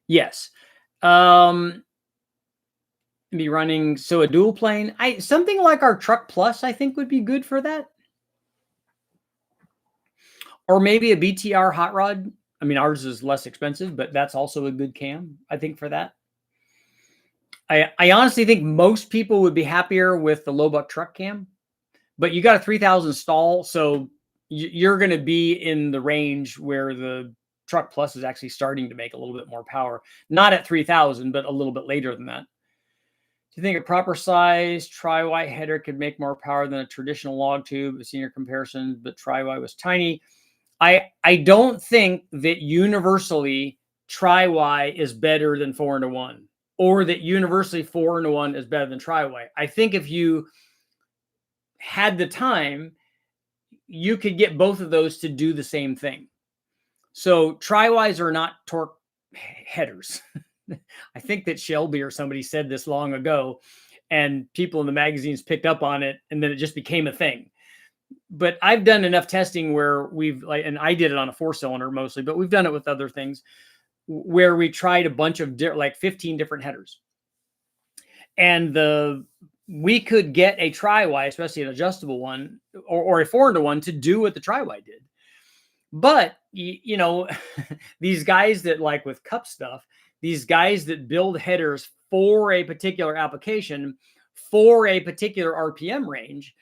Yes. Be running, so a dual plane. Something like our Truck Plus, I think would be good for that. Or maybe a BTR hot rod. I mean, ours is less expensive, but that's also a good cam, I think, for that. I honestly think most people would be happier with the low buck truck cam, but you got a 3,000 stall, so you're going to be in the range where the Truck Plus is actually starting to make a little bit more power. Not at 3,000, but a little bit later than that. Do you think a proper size tri-Y header could make more power than a traditional log tube? I've seen your comparisons, but tri-Y was tiny. I don't think that universally tri-Y is better than 4-1, or that universally 4-1 is better than tri-Y. I think if you had the time, you could get both of those to do the same thing. So tri-Ys are not torque headers. I think that Shelby or somebody said this long ago, and people in the magazines picked up on it, and then it just became a thing. But I've done enough testing where we've and I did it on a 4-cylinder mostly, but we've done it with other things where we tried a bunch of like 15 different headers. And we could get a tri-Y, especially an adjustable one or a 4-1 to do what the tri-Y did. But, you know, these guys that like with cup stuff, these guys that build headers for a particular application, for a particular RPM range,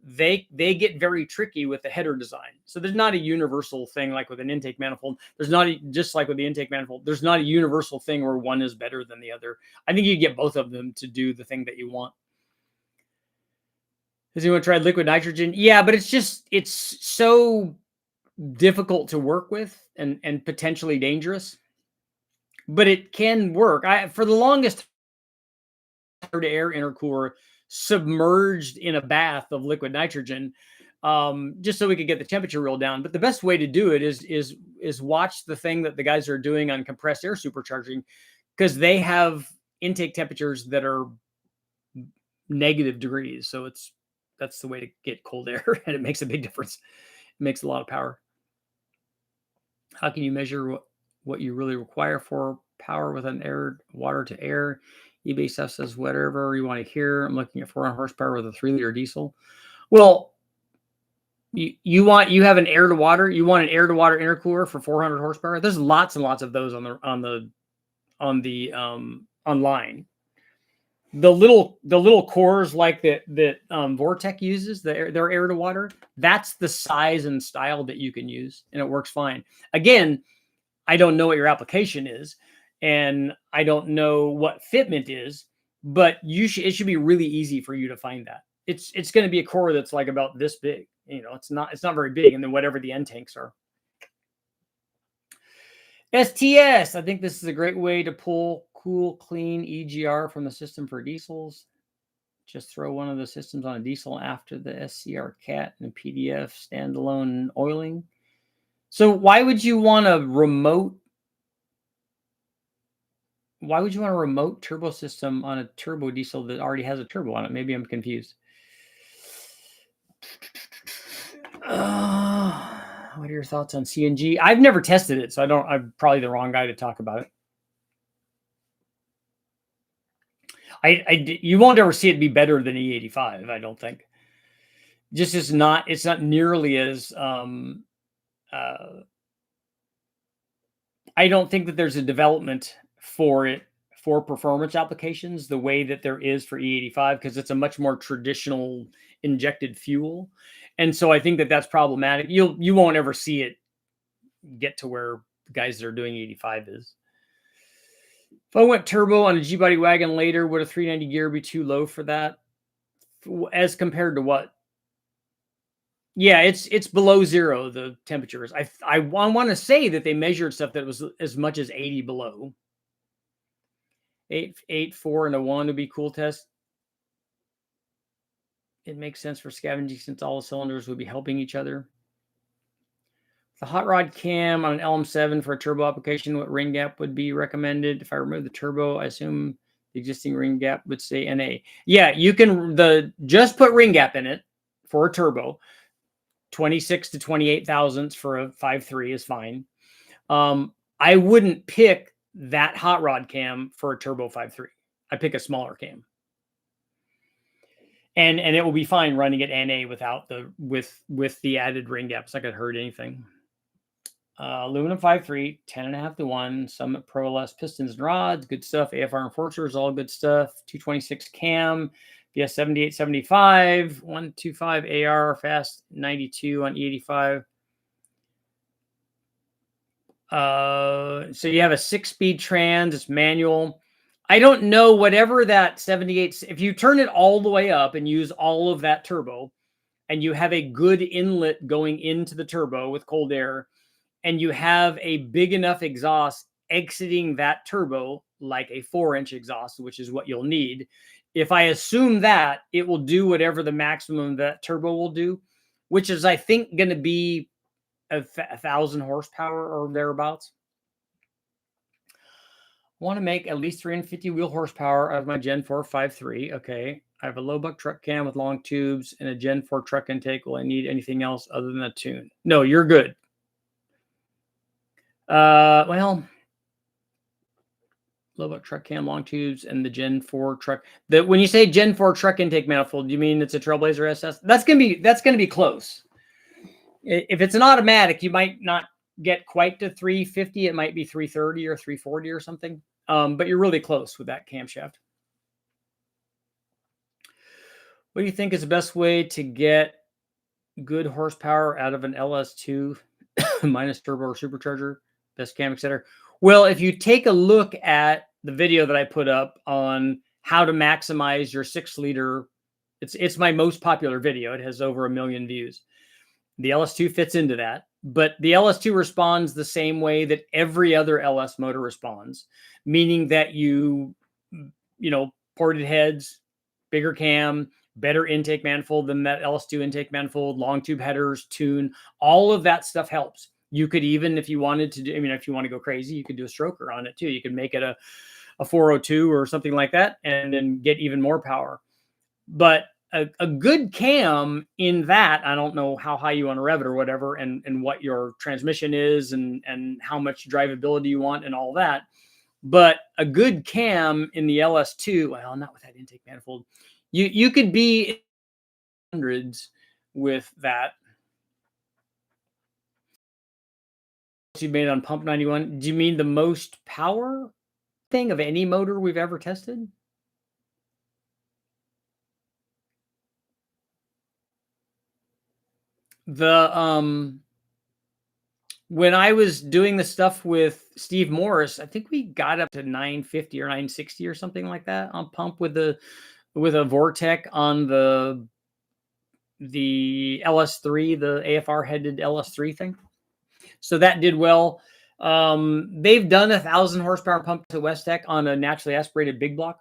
they get very tricky with the header design. So there's not a universal thing like with an intake manifold. There's not just like with the intake manifold. There's not a universal thing where one is better than the other. I think you get both of them to do the thing that you want. Has anyone tried liquid nitrogen? Yeah, but it's so difficult to work with and potentially dangerous. But it can work. For the longest, air-to-air intercooler submerged in a bath of liquid nitrogen, just so we could get the temperature real down. But the best way to do it is watch the thing that the guys are doing on compressed air supercharging, because they have intake temperatures that are negative degrees. So that's the way to get cold air, and it makes a big difference. It makes a lot of power. How can you measure what you really require for power with an water to air? eBay stuff says whatever you want to hear. I'm looking at 400 horsepower with a 3-liter diesel. Well, you have an air to water. You want an air to water intercooler for 400 horsepower. There's lots and lots of those online. The little cores like that Vortec uses, their air to water. That's the size and style that you can use, and it works fine. Again, I don't know what your application is, and I don't know what fitment is, but it should be really easy for you to find that. It's going to be a core that's like about this big. You know, it's not very big, and then whatever the end tanks are. STS, I think this is a great way to pull cool, clean EGR from the system for diesels. Just throw one of the systems on a diesel after the SCR cat and PDF standalone oiling. So why would you want a remote turbo system on a turbo diesel that already has a turbo on it? Maybe I'm confused. What are your thoughts on CNG? I've never tested it, so I'm probably the wrong guy to talk about it. You won't ever see it be better than E85, I don't think. Just it's not nearly as I don't think that there's a development for it for performance applications the way that there is for E85, because it's a much more traditional injected fuel. And so I think that that's problematic. You won't ever see it get to where the guys that are doing E85 is. If I went turbo on a G-body wagon later, would a 390 gear be too low for that? As compared to what? Yeah, it's below zero, the temperatures. I want to say that they measured stuff that was as much as 80 below. 8, 4, and a 1 would be cool test. It makes sense for scavenging since all the cylinders would be helping each other. The hot rod cam on an LM7 for a turbo application, what ring gap would be recommended? If I remove the turbo, I assume the existing ring gap would say NA. Yeah, you can just put ring gap in it for a turbo. 26 to 28 thousandths for a 5.3 is fine. I wouldn't pick that hot rod cam for a turbo 5.3. I pick a smaller cam. And it will be fine running at NA without with the added ring gap. It's not gonna hurt anything. Aluminum 5.3, 10.5 to 1, Summit Pro LS pistons and rods, good stuff. AFR enforcers, all good stuff. 226 cam, BS 7875, 125 AR, fast 92 on E85. So you have a 6-speed trans, it's manual. I don't know, whatever that 78, if you turn it all the way up and use all of that turbo, and you have a good inlet going into the turbo with cold air, and you have a big enough exhaust exiting that turbo, like a 4-inch exhaust, which is what you'll need. If I assume that, it will do whatever the maximum that turbo will do, which is, I think, going to be 1,000 horsepower or thereabouts. I want to make at least 350 wheel horsepower out of my Gen 4 5.3. Okay. I have a low buck truck cam with long tubes and a Gen 4 truck intake. Will I need anything else other than a tune? No, you're good. Well, low buck truck cam, long tubes, and the Gen 4 truck. When you say Gen 4 truck intake manifold, do you mean it's a Trailblazer SS? That's gonna be close. If it's an automatic, you might not get quite to 350. It might be 330 or 340 or something. But you're really close with that camshaft. What do you think is the best way to get good horsepower out of an LS2 minus turbo or supercharger? Best cam, etc. Well, if you take a look at the video that I put up on how to maximize your 6-liter, it's my most popular video. It has over 1 million views. The LS2 fits into that, but the LS2 responds the same way that every other LS motor responds, meaning that you ported heads, bigger cam, better intake manifold than that LS2 intake manifold, long tube headers, tune, all of that stuff helps. You could even, if you wanted to do, if you want to go crazy, you could do a stroker on it too. You could make it a 402 or something like that and then get even more power. But a good cam in that, I don't know how high you want to rev it or whatever, and what your transmission is and how much drivability you want and all that. But a good cam in the LS2, well, not with that intake manifold, you could be hundreds with that. You made on pump 91. Do you mean the most power thing of any motor we've ever tested? When I was doing the stuff with Steve Morris, I think we got up to 950 or 960 or something like that on pump with a Vortec on the LS3, the AFR headed LS3 thing. So that did well. They've done 1,000 horsepower pump to Westec on a naturally aspirated big block.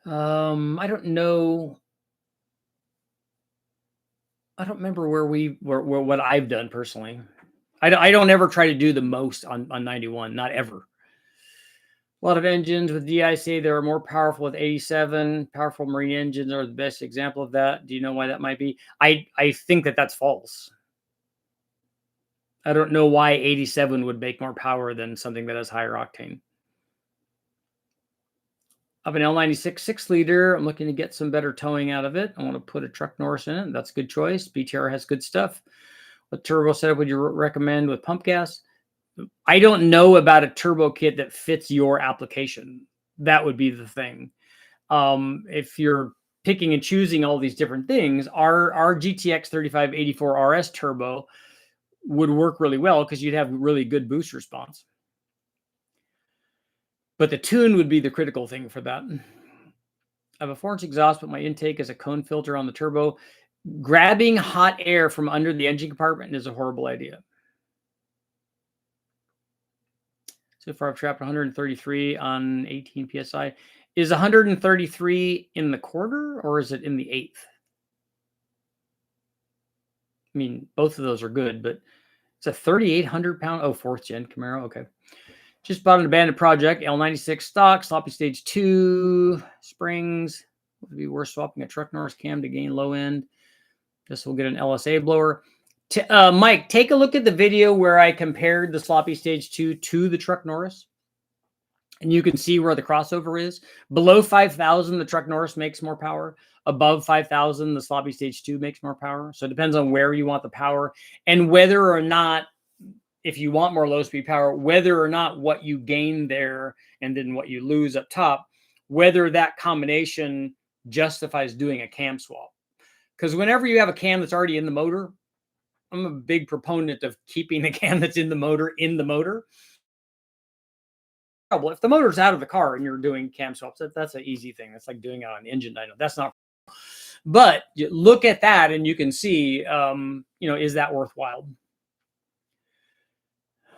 I don't know. I don't remember where what I've done personally. I don't ever try to do the most on 91, not ever. A lot of engines with DI say they are more powerful with 87. Powerful marine engines are the best example of that. Do you know why that might be? I think that's false. I don't know why 87 would make more power than something that has higher octane. Of an L96 6-liter, I'm looking to get some better towing out of it. I want to put a truck Norris in it. That's a good choice. BTR has good stuff. What turbo setup would you recommend with pump gas? I don't know about a turbo kit that fits your application. That would be the thing. If you're picking and choosing all these different things, our GTX 3584 RS turbo would work really well because you'd have really good boost response. But the tune would be the critical thing for that. I have a 4-inch exhaust, but my intake is a cone filter on the turbo. Grabbing hot air from under the engine compartment is a horrible idea. So far, I've trapped 133 on 18 PSI. Is 133 in the quarter or is it in the eighth? I mean, both of those are good, but it's a 3,800 pound. Oh, 4th gen Camaro. Okay. Just bought an abandoned project, L96 stock, sloppy stage 2, springs. Would be worth swapping a truck Norris cam to gain low end. This will get an LSA blower. Mike, take a look at the video where I compared the sloppy stage 2 to the truck Norris. And you can see where the crossover is. Below 5,000, the truck Norris makes more power. Above 5,000, the sloppy stage 2 makes more power. So it depends on where you want the power and whether or not, if you want more low-speed power, whether or not what you gain there and then what you lose up top, whether that combination justifies doing a cam swap. Because whenever you have a cam that's already in the motor, I'm a big proponent of keeping the cam that's in the motor in the motor. If the motor's out of the car and you're doing cam swaps, that's an easy thing. That's like doing it on an engine dyno. That's not. But you look at that and you can see, is that worthwhile?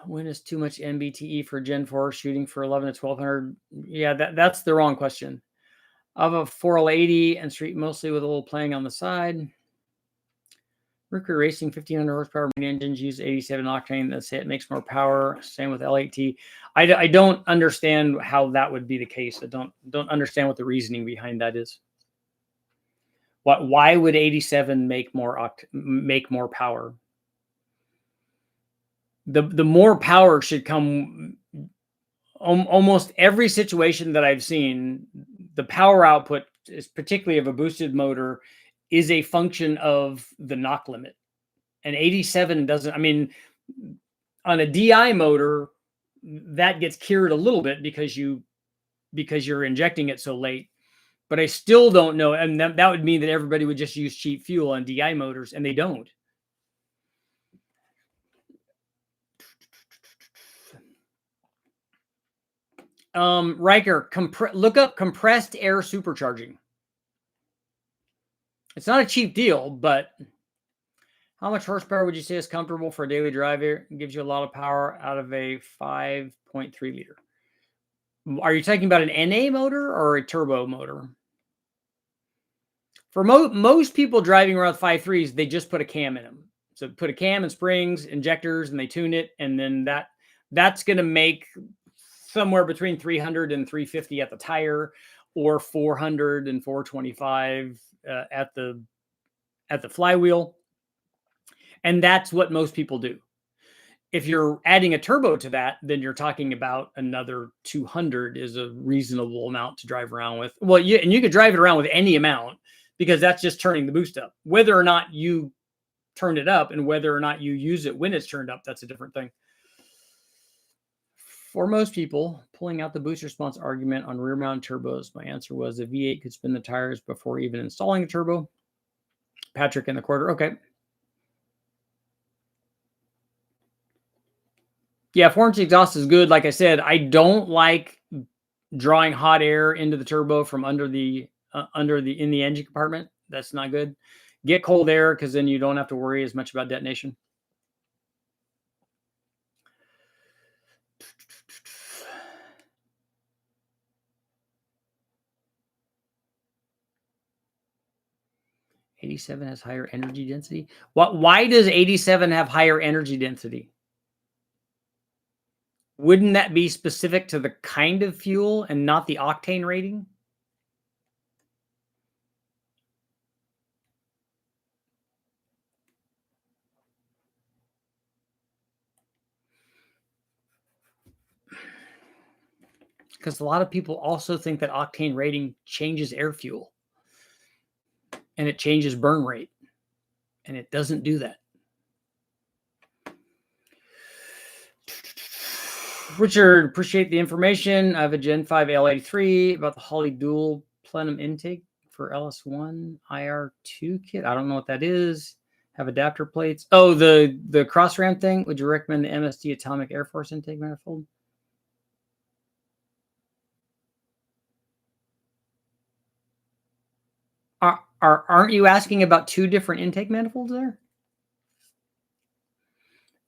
When is too much MBTE for Gen 4 shooting for 11 to 1200? Yeah, that's the wrong question. I have a 4L80 and street mostly with a little playing on the side. Mercury Racing 1500 horsepower main engines use 87 octane. That's it. Makes more power. Same with L8T. I don't understand how that would be the case. I don't understand what the reasoning behind that is. Why would 87 make more power? The more power should come. Almost every situation that I've seen, the power output is particularly of a boosted motor is a function of the knock limit. And 87 doesn't, I mean, on a DI motor, that gets cured a little bit because you're injecting it so late. But I still don't know. And that would mean that everybody would just use cheap fuel on DI motors, and they don't. Riker, look up compressed air supercharging. It's not a cheap deal, but how much horsepower would you say is comfortable for a daily drive? It gives you a lot of power out of a 5.3 liter. Are you talking about an NA motor or a turbo motor? For most people driving around 5.3s, they just put a cam in them. So put a cam and springs, injectors, and they tune it. And then that's going to make somewhere between 300 and 350 at the tire, or 400 and 425 at the flywheel. And that's what most people do. If you're adding a turbo to that, then you're talking about another 200 is a reasonable amount to drive around with. Well, you could drive it around with any amount because that's just turning the boost up. Whether or not you turn it up and whether or not you use it when it's turned up, that's a different thing. For most people, pulling out the boost response argument on rear mount turbos, my answer was the V8 could spin the tires before even installing a turbo. Patrick in the quarter. Okay. Yeah, 4-inch exhaust is good. Like I said, I don't like drawing hot air into the turbo from in the engine compartment. That's not good. Get cold air because then you don't have to worry as much about detonation. '87 has higher energy density. Why does 87 have higher energy density? Wouldn't that be specific to the kind of fuel and not the octane rating? Because a lot of people also think that octane rating changes air fuel and it changes burn rate, and it doesn't do that. Richard, appreciate the information. I have a Gen 5 L83 about the Holley dual plenum intake for LS1 IR2 kit. I don't know what that is. Have adapter plates. Oh, the cross ram thing. Would you recommend the MSD Atomic Air Force intake manifold? Aren't you asking about two different intake manifolds there?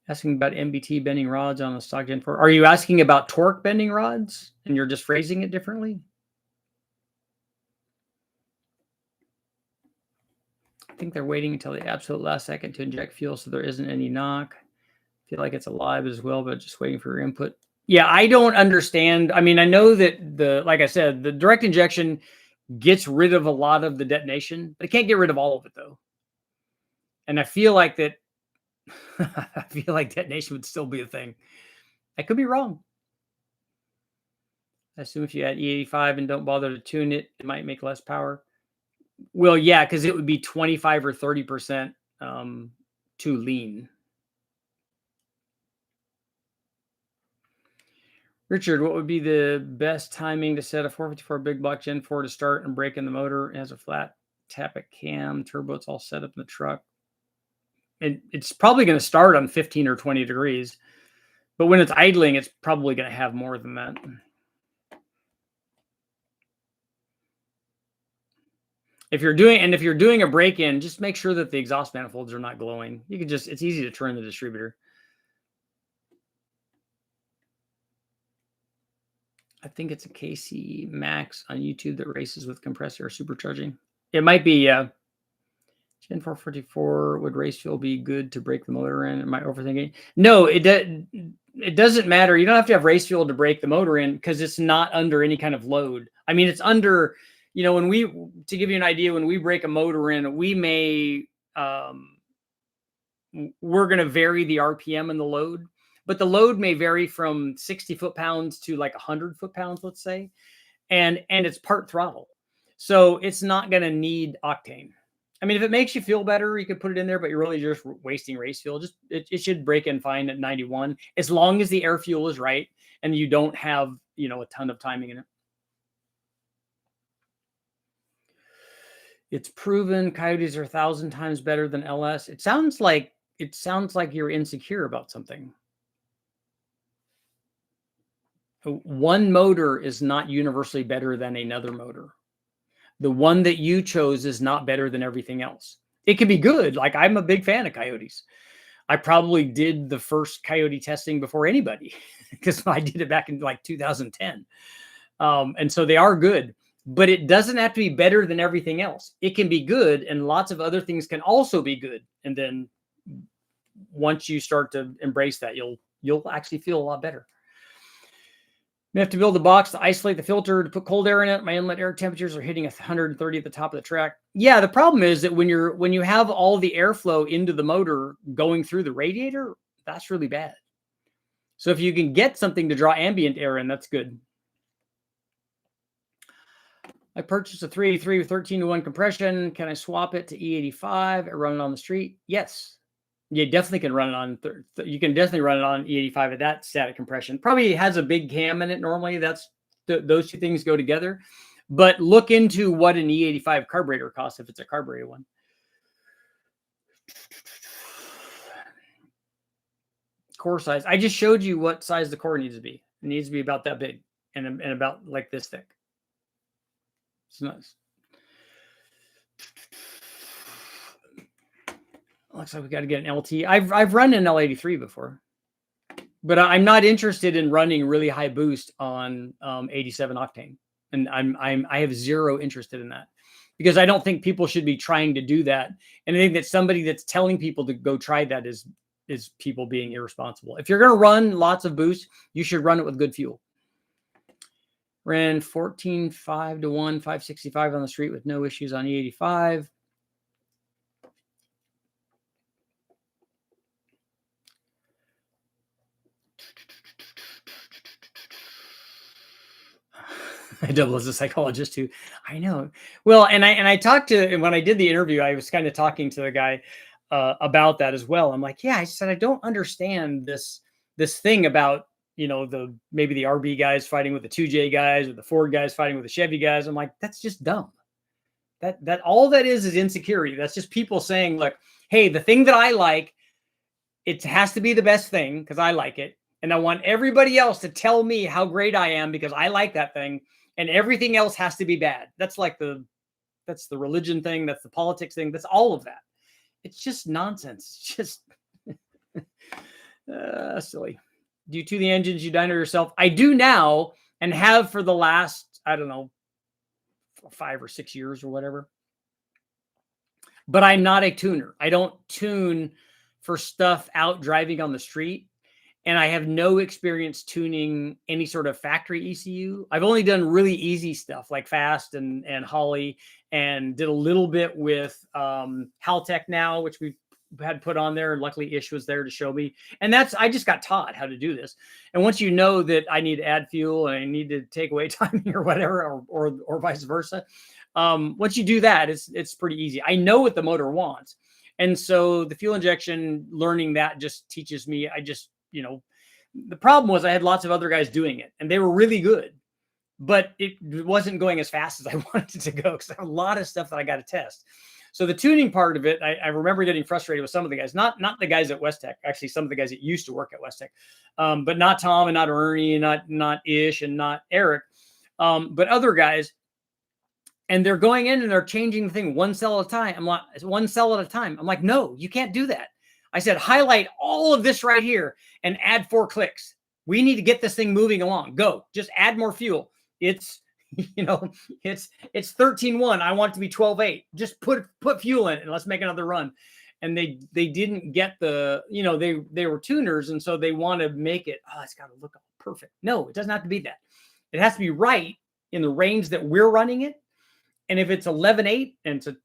Asking about MBT bending rods on a stock Gen 4. Are you asking about torque bending rods and you're just phrasing it differently? I think they're waiting until the absolute last second to inject fuel so there isn't any knock. I feel like it's alive as well, but just waiting for your input. Yeah, I don't understand. I mean, I know that like I said, the direct injection gets rid of a lot of the detonation, but it can't get rid of all of it though. And I feel like that I feel like detonation would still be a thing. I could be wrong. I assume if you add E85 and don't bother to tune it, it might make less power. Well, yeah, because it would be 25 or 30% too lean. Richard, what would be the best timing to set a 454 big block Gen 4 to start and break in the motor? It has a flat tappet cam, turbo, it's all set up in the truck. And it's probably going to start on 15 or 20 degrees. But when it's idling, it's probably going to have more than that. If you're doing a break-in, just make sure that the exhaust manifolds are not glowing. You can just, it's easy to turn the distributor. I think it's a KC Max on YouTube that races with compressor or supercharging. It might be Gen 444. Would race fuel be good to break the motor in? Am I overthinking? No, it doesn't matter. You don't have to have race fuel to break the motor in because it's not under any kind of load. I mean, it's under, you know, to give you an idea, when we break a motor in, we may, we're going to vary the RPM and the load. But the load may vary from 60 foot-pounds to like 100 foot-pounds, let's say. And it's part throttle. So it's not going to need octane. I mean, if it makes you feel better, you could put it in there, but you're really just wasting race fuel. Just it should break in fine at 91, as long as the air fuel is right and you don't have, you know, a ton of timing in it. It's proven Coyotes are 1,000 times better than LS. It sounds like you're insecure about something. One motor is not universally better than another motor. The one that you chose is not better than everything else. It can be good. Like, I'm a big fan of Coyotes. I probably did the first Coyote testing before anybody because I did it back in like 2010. And so they are good, but it doesn't have to be better than everything else. It can be good, and lots of other things can also be good. And then once you start to embrace that, you'll actually feel a lot better. We have to build a box to isolate the filter to put cold air in it. My inlet air temperatures are hitting 130 at the top of the track. Yeah, the problem is that when you have all the airflow into the motor going through the radiator, that's really bad. So if you can get something to draw ambient air in, that's good. I purchased a 383 with 13-to-1 compression. Can I swap it to E85 and run it on the street? Yes. You definitely can run it on. You can definitely run it on E85 at that static compression. Probably has a big cam in it. Normally, those two things go together. But look into what an E85 carburetor costs if it's a carburetor one. Core size. I just showed you what size the core needs to be. It needs to be about that big and about like this thick. It's nice. Looks like we got to get an LT. I've run an L83 before, but I'm not interested in running really high boost on 87 octane, and I have zero interest in that because I don't think people should be trying to do that. And I think that somebody that's telling people to go try that is people being irresponsible. If you're going to run lots of boost, you should run it with good fuel. Ran 14.5 to 1, 565 on the street with no issues on E85. I double as a psychologist too. I know. Well, and I talked to, when I did the interview, I was kind of talking to the guy about that as well. I'm like, yeah, I said, I don't understand this thing about, you know, maybe the RB guys fighting with the 2J guys or the Ford guys fighting with the Chevy guys. I'm like, that's just dumb. That all that is insecurity. That's just people saying, look, hey, the thing that I like, it has to be the best thing because I like it. And I want everybody else to tell me how great I am because I like that thing. And everything else has to be bad. That's like That's the religion thing. That's the politics thing. That's all of that. It's just nonsense. It's just silly. Do you tune the engines you dyno yourself? I do now and have for the last, I don't know, 5 or 6 years or whatever. But I'm not a tuner. I don't tune for stuff out driving on the street. And I have no experience tuning any sort of factory ECU. I've only done really easy stuff like Fast and Holly, and did a little bit with Haltech now, which we've had put on there. And luckily Ish was there to show me. And I just got taught how to do this. And once you know that I need to add fuel and I need to take away timing or whatever, or vice versa, once you do that, it's pretty easy. I know what the motor wants. And so the fuel injection, learning that just teaches me. The problem was I had lots of other guys doing it and they were really good, but it wasn't going as fast as I wanted it to go because I have a lot of stuff that I got to test. So the tuning part of it, I remember getting frustrated with some of the guys, not the guys at West Tech, actually some of the guys that used to work at West Tech, but not Tom and not Ernie and not Ish and not Eric, but other guys. And they're going in and they're changing the thing one cell at a time. I'm like, one cell at a time. I'm like, no, you can't do that. I said, highlight all of this right here and add 4 clicks. We need to get this thing moving along. Go, just add more fuel. It's, it's 13.1. I want it to be 12.8. Just put fuel in it and let's make another run. And they didn't get the, they were tuners. And so they want to make it, it's got to look perfect. No, it doesn't have to be that. It has to be right in the range that we're running it. And if it's 11.8 and it's a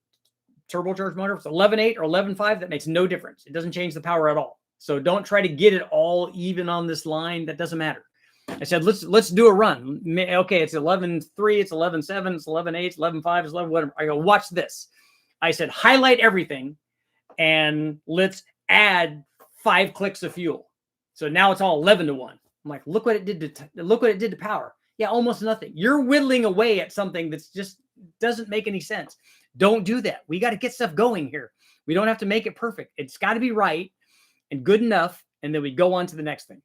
turbocharged motor, if it's 11.8 or 11.5, that makes no difference. It doesn't change the power at all. So don't try to get it all even on this line. That doesn't matter. I said, let's do a run. Okay, it's 11.3, it's 11.7, it's 11.8, it's 11.5, it's 11 whatever. I go, watch this. I said, highlight everything and let's add 5 clicks of fuel. So now it's all 11 to 1. I'm like, look what it did to power. Yeah, almost nothing. You're whittling away at something that's just doesn't make any sense. Don't do that. We got to get stuff going here. We don't have to make it perfect. It's got to be right and good enough. And then we go on to the next thing.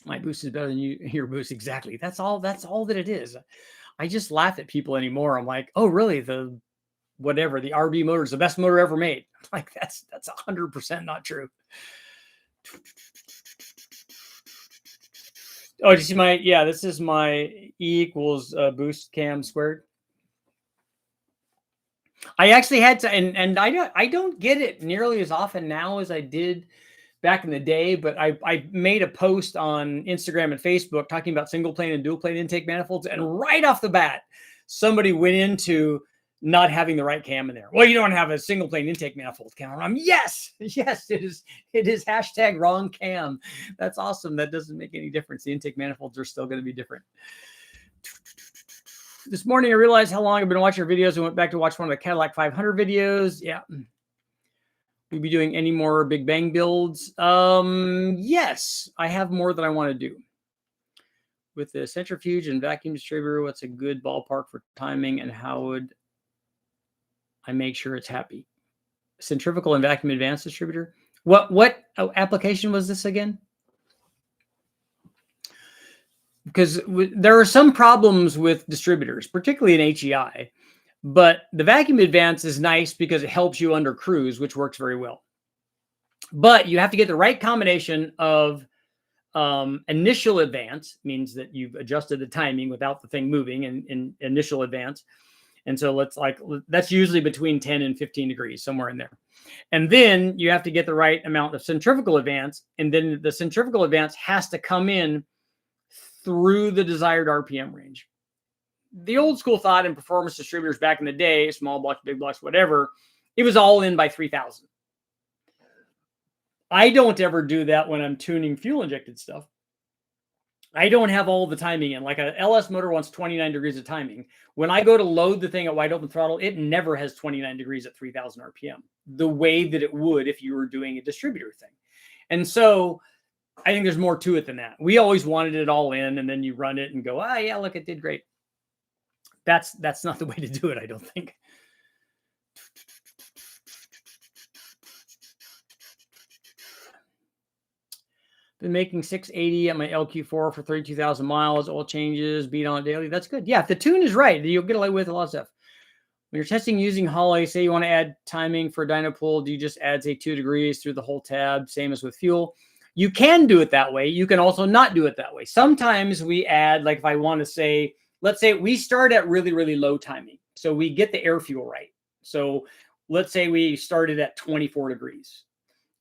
My boost is better than your boost. Exactly. That's all that it is. I just laugh at people anymore. I'm like, oh, really? The RB motor is the best motor ever made. Like that's 100% not true. Oh, this is my E equals boost cam squared. I actually had to, and I don't get it nearly as often now as I did back in the day, but I made a post on Instagram and Facebook talking about single plane and dual plane intake manifolds, and right off the bat, somebody went into not having the right cam in there. Well, you don't have a single plane intake manifold cam. I'm yes, it is hashtag wrong cam. That's awesome. That doesn't make any difference. The intake manifolds are still going to be different. This morning, I realized how long I've been watching your videos. I went back to watch one of the Cadillac 500 videos. Yeah. Will you be doing any more Big Bang builds? Yes, I have more that I want to do. With the centrifuge and vacuum distributor, what's a good ballpark for timing, and how would I make sure it's happy? Centrifugal and vacuum advanced distributor. What application was this again? Because there are some problems with distributors, particularly in HEI, but the vacuum advance is nice because it helps you under cruise, which works very well. But you have to get the right combination of initial advance, means that you've adjusted the timing without the thing moving in initial advance. And so that's usually between 10 and 15 degrees, somewhere in there. And then you have to get the right amount of centrifugal advance. And then the centrifugal advance has to come in through the desired RPM range. The old school thought in performance distributors back in the day, small blocks, big blocks, whatever, it was all in by 3,000. I don't ever do that when I'm tuning fuel injected stuff. I don't have all the timing in. Like a LS motor wants 29 degrees of timing. When I go to load the thing at wide open throttle, it never has 29 degrees at 3,000 RPM, the way that it would if you were doing a distributor thing. And so I think there's more to it than that. We always wanted it all in, and then you run it and go, yeah, look, it did great. That's not the way to do it, I don't think. Been making 680 at my LQ4 for 32,000 miles, oil changes, beat on it daily. That's good. Yeah, if the tune is right, you'll get away with a lot of stuff. When you're testing using Holly, say you want to add timing for a dyno pool, do you just add, say, 2 degrees through the whole tab, same as with fuel? You can do it that way. You can also not do it that way. Sometimes we add, like if I want to say, let's say we start at really, really low timing. So we get the air fuel right. So let's say we started at 24 degrees.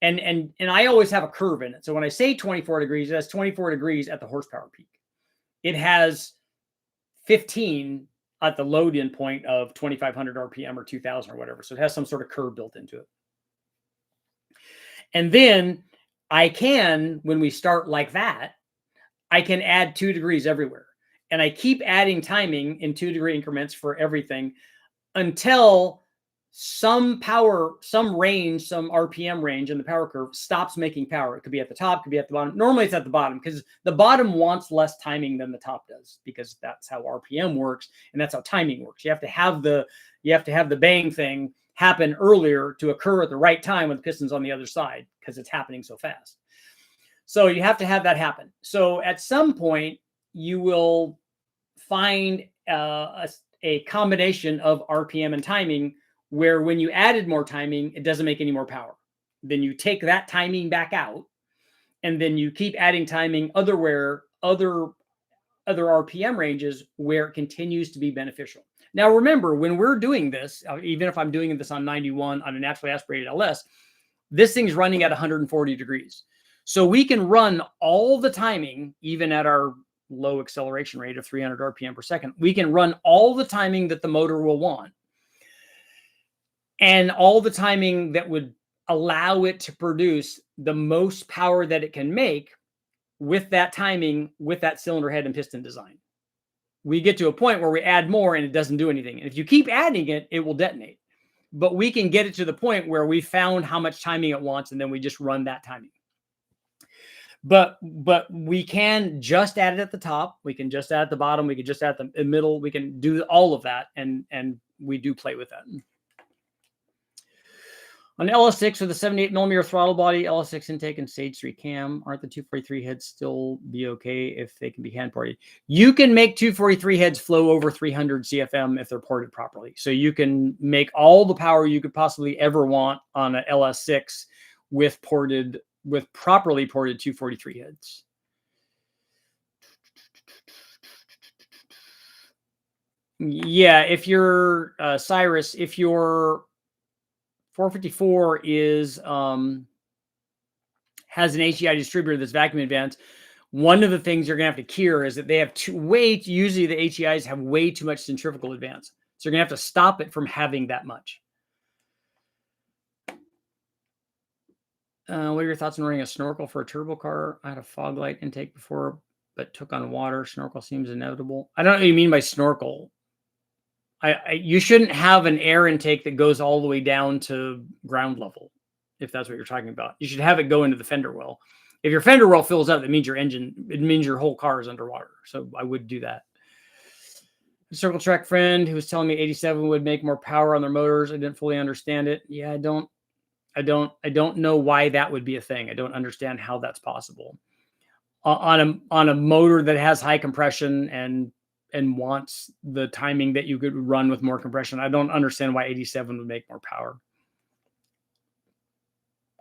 And I always have a curve in it. So when I say 24 degrees, it has 24 degrees at the horsepower peak. It has 15 at the load in point of 2,500 RPM or 2,000 or whatever. So it has some sort of curve built into it. And then I can, when we start like that, I can add 2 degrees everywhere. And I keep adding timing in 2 degree increments for everything until some power, some range, some RPM range in the power curve stops making power. It could be at the top, could be at the bottom. Normally it's at the bottom because the bottom wants less timing than the top does, because that's how RPM works and that's how timing works. You have to have the bang thing happen earlier to occur at the right time when the piston's on the other side, because it's happening so fast. So you have to have that happen. So at some point you will find a combination of RPM and timing where when you added more timing, it doesn't make any more power. Then you take that timing back out, and then you keep adding timing other RPM ranges where it continues to be beneficial. Now, remember, when we're doing this, even if I'm doing this on 91 on a naturally aspirated LS, this thing's running at 140 degrees. So we can run all the timing, even at our low acceleration rate of 300 RPM per second. We can run all the timing that the motor will want, and all the timing that would allow it to produce the most power that it can make with that timing, with that cylinder head and piston design. We get to a point where we add more and it doesn't do anything. And if you keep adding it, it will detonate. But we can get it to the point where we found how much timing it wants, and then we just run that timing. But we can just add it at the top. We can just add at the bottom. We can just add the middle. We can do all of that. And we do play with that. On the LS6 with a 78 millimeter throttle body, LS6 intake and stage 3 cam, aren't the 243 heads still be okay if they can be hand ported? You can make 243 heads flow over 300 CFM if they're ported properly. So you can make all the power you could possibly ever want on an LS6 with properly ported 243 heads. Yeah, if you're Cyrus, if you're 454 has an HEI distributor that's vacuum advanced, one of the things you're going to have to cure is that they have usually the HEIs have way too much centrifugal advance. So you're going to have to stop it from having that much. What are your thoughts on running a snorkel for a turbo car? I had a fog light intake before, but took on water. Snorkel seems inevitable. I don't know what you mean by snorkel. You shouldn't have an air intake that goes all the way down to ground level, if that's what you're talking about. You should have it go into the fender well. If your fender well fills up, that means it means your whole car is underwater. So I would do that. A Circle Track friend who was telling me 87 would make more power on their motors. I didn't fully understand it. Yeah, I don't know why that would be a thing. I don't understand how that's possible. On a motor that has high compression and wants the timing that you could run with more compression, I don't understand why 87 would make more power.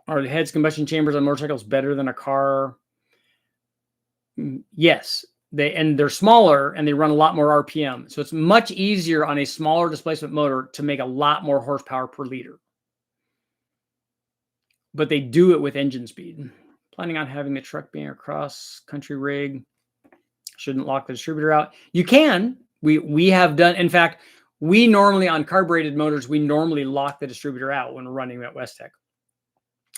Are the heads combustion chambers on motorcycles better than a car? Yes, they're smaller and they run a lot more RPM. So it's much easier on a smaller displacement motor to make a lot more horsepower per liter. But they do it with engine speed. Planning on having the truck being a cross country rig. Shouldn't lock the distributor out. You can. We have done. In fact, we normally on carbureted motors, we normally lock the distributor out when we're running at West Tech.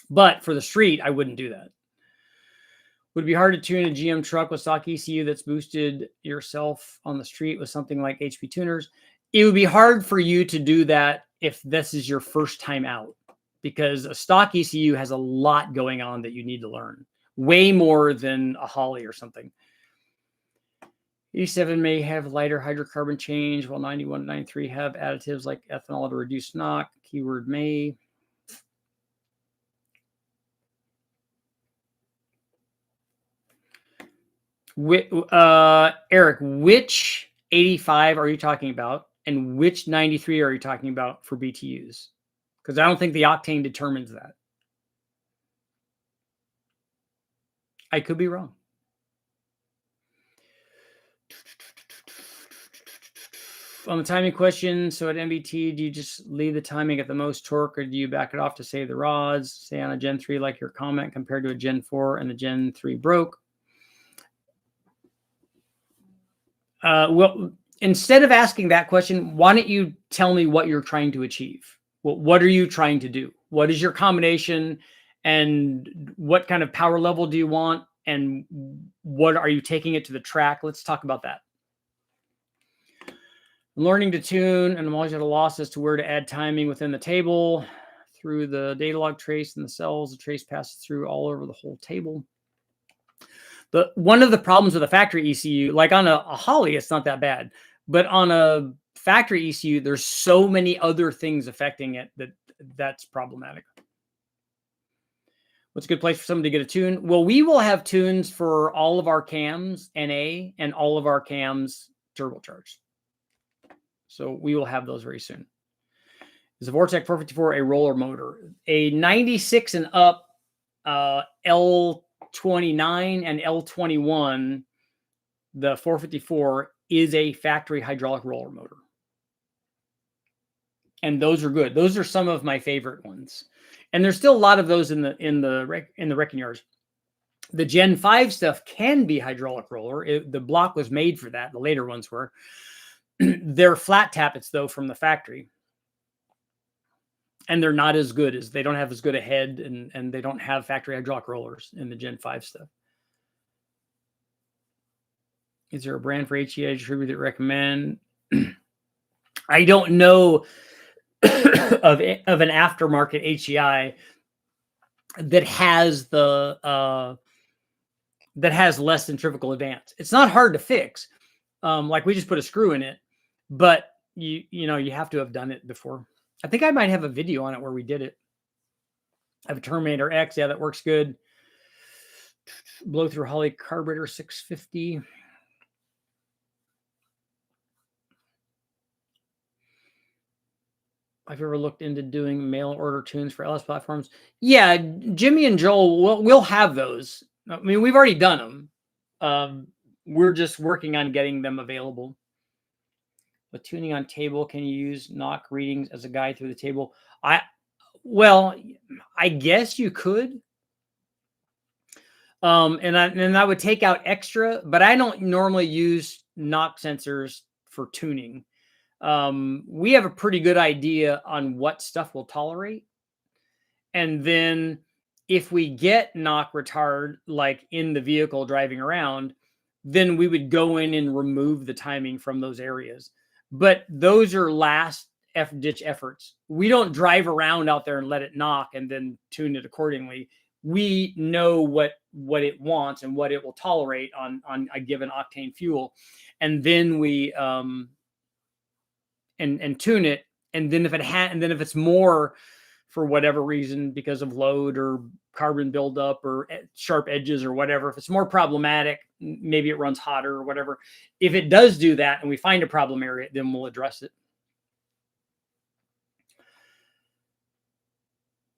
But for the street, I wouldn't do that. Would it be hard to tune a GM truck with stock ECU that's boosted yourself on the street with something like HP tuners? It would be hard for you to do that if this is your first time out, because a stock ECU has a lot going on that you need to learn, way more than a Holly or something. 87 may have lighter hydrocarbon change, while 91 and 93 have additives like ethanol to reduce knock. Keyword may. Eric, which 85 are you talking about? And which 93 are you talking about for BTUs? Because I don't think the octane determines that. I could be wrong. On the timing question, so at MBT, do you just leave the timing at the most torque, or do you back it off to save the rods? Say on a Gen 3, like your comment, compared to a Gen 4 and the Gen 3 broke. Well, instead of asking that question, why don't you tell me what you're trying to achieve? Well, what are you trying to do? What is your combination, and what kind of power level do you want? And what are you taking it to the track? Let's talk about that. I'm learning to tune, and I'm always at a loss as to where to add timing within the table. Through the data log trace and the cells, the trace passes through all over the whole table. One of the problems with a factory ECU, like on a Holley, it's not that bad. But on a factory ECU, there's so many other things affecting it that's problematic. What's a good place for someone to get a tune? Well, we will have tunes for all of our cams NA and all of our cams turbocharged. So we will have those very soon. Is the Vortec 454 a roller motor? A 96 and up L29 and L21, the 454 is a factory hydraulic roller motor. And those are good. Those are some of my favorite ones. And there's still a lot of those in the wrecking yards. The Gen 5 stuff can be hydraulic roller. The block was made for that. The later ones were. They're flat tappets, though, from the factory. And they're not as good as, they don't have as good a head, and they don't have factory hydraulic rollers in the Gen 5 stuff. Is there a brand for HEI distributor that recommend? I don't know of an aftermarket HEI that has less centrifugal advance. It's not hard to fix. Like we just put a screw in it, but you have to have done it before. I think I might have a video on it where we did it. I have a Terminator X. Yeah, that works good. Blow through Holley carburetor 650. Have you ever looked into doing mail order tunes for LS platforms? Yeah, Jimmy and Joel, we'll have those. I mean, we've already done them. We're just working on getting them available. With tuning on table, can you use knock readings as a guide through the table? Well, I guess you could. And I would take out extra, but I don't normally use knock sensors for tuning. We have a pretty good idea on what stuff will tolerate. And then if we get knock retard, like in the vehicle driving around, then we would go in and remove the timing from those areas. But those are last ditch efforts. We don't drive around out there and let it knock and then tune it accordingly. We know what it wants and what it will tolerate on a given octane fuel. And then we and tune it. And then if it's more for whatever reason, because of load or carbon buildup or sharp edges or whatever, if it's more problematic, maybe it runs hotter or whatever. If it does do that and we find a problem area, then we'll address it.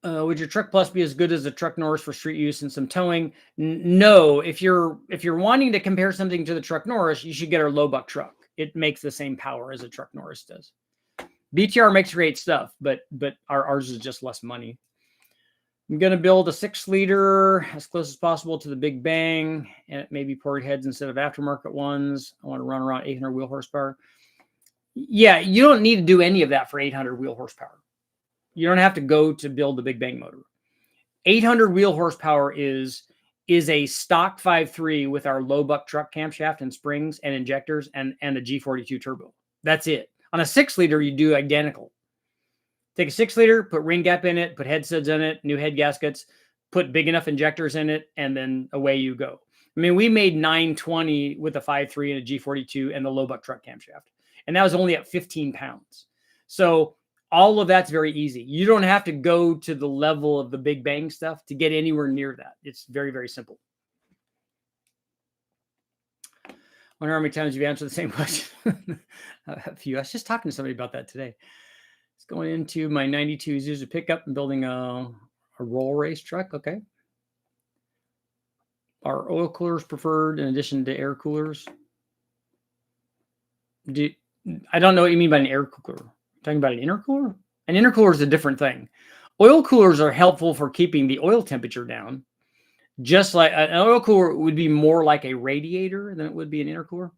Would your Truck Plus be as good as a Truck Norris for street use and some towing? No. If you're wanting to compare something to the Truck Norris, you should get our low buck truck. It makes the same power as a Truck Norris does. BTR makes great stuff, but ours is just less money. I'm going to build a 6-liter as close as possible to the Big Bang, and maybe port heads instead of aftermarket ones. I want to run around 800 wheel horsepower. Yeah, you don't need to do any of that for 800 wheel horsepower. You don't have to go to build the Big Bang motor. 800 wheel horsepower is a stock 5.3 with our low buck truck camshaft and springs and injectors and a G42 turbo. That's it. On a 6-liter, you do identical. Take a 6-liter, put ring gap in it, put head studs in it, new head gaskets, put big enough injectors in it, and then away you go. I mean, we made 920 with a 5.3 and a G42 and the low buck truck camshaft. And that was only at 15 pounds. So all of that's very easy. You don't have to go to the level of the Big Bang stuff to get anywhere near that. It's very, very simple. wonder how many times you've answered the same question. A few. I was just talking to somebody about that today. It's going into my 92 Isuzu pickup and building a roll race truck. Okay. Are oil coolers preferred in addition to air coolers? I don't know what you mean by an air cooler. You're talking about an intercooler? An intercooler is a different thing. Oil coolers are helpful for keeping the oil temperature down. Just like an oil cooler would be more like a radiator than it would be an intercooler.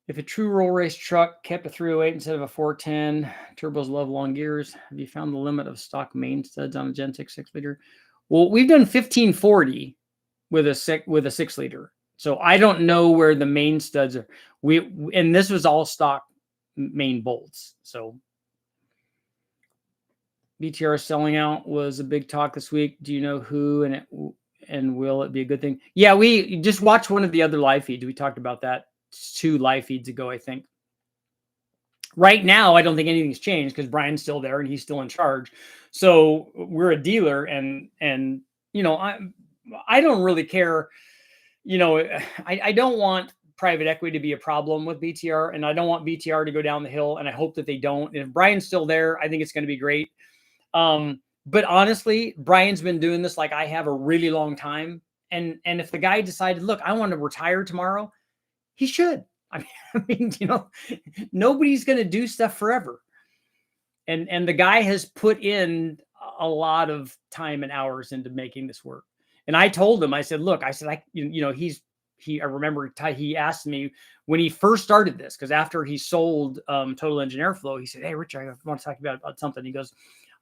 If a true roll race truck kept a 308 instead of a 410, turbos love long gears. Have you found the limit of stock main studs on a Gen 6 6-liter? Well, we've done 1540 with a 6-liter. So I don't know where the main studs are. And this was all stock main bolts. So BTR selling out was a big talk this week. Do you know who and will it be a good thing? Yeah, we just watched one of the other live feeds. We talked about that 2 live feeds ago, I think. Right now, I don't think anything's changed because Brian's still there and he's still in charge. So we're a dealer, and you know, I don't really care. You know, I don't want private equity to be a problem with BTR, and I don't want BTR to go down the hill, and I hope that they don't. And if Brian's still there, I think it's going to be great. But honestly, Brian's been doing this like I have a really long time. And if the guy decided, look, I want to retire tomorrow, he should. I mean, you know, nobody's going to do stuff forever. And the guy has put in a lot of time and hours into making this work. And I told him, I said, look, I remember he asked me when he first started this, because after he sold Total Engine Airflow, he said, hey, Richard, I want to talk about something. He goes,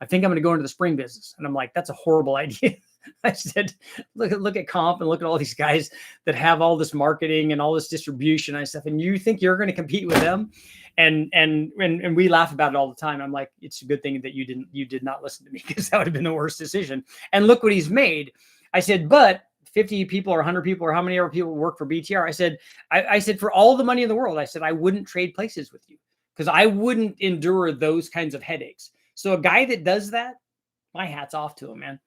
I think I'm going to go into the spring business. And I'm like, that's a horrible idea. I said, look at Comp and look at all these guys that have all this marketing and all this distribution and stuff. And you think you're going to compete with them? And we laugh about it all the time. I'm like, it's a good thing that you did not listen to me, because that would have been the worst decision. And look what he's made. I said, but 50 people or 100 people or how many ever people work for BTR. I said, for all the money in the world, I said, I wouldn't trade places with you because I wouldn't endure those kinds of headaches. So a guy that does that, my hat's off to him, man.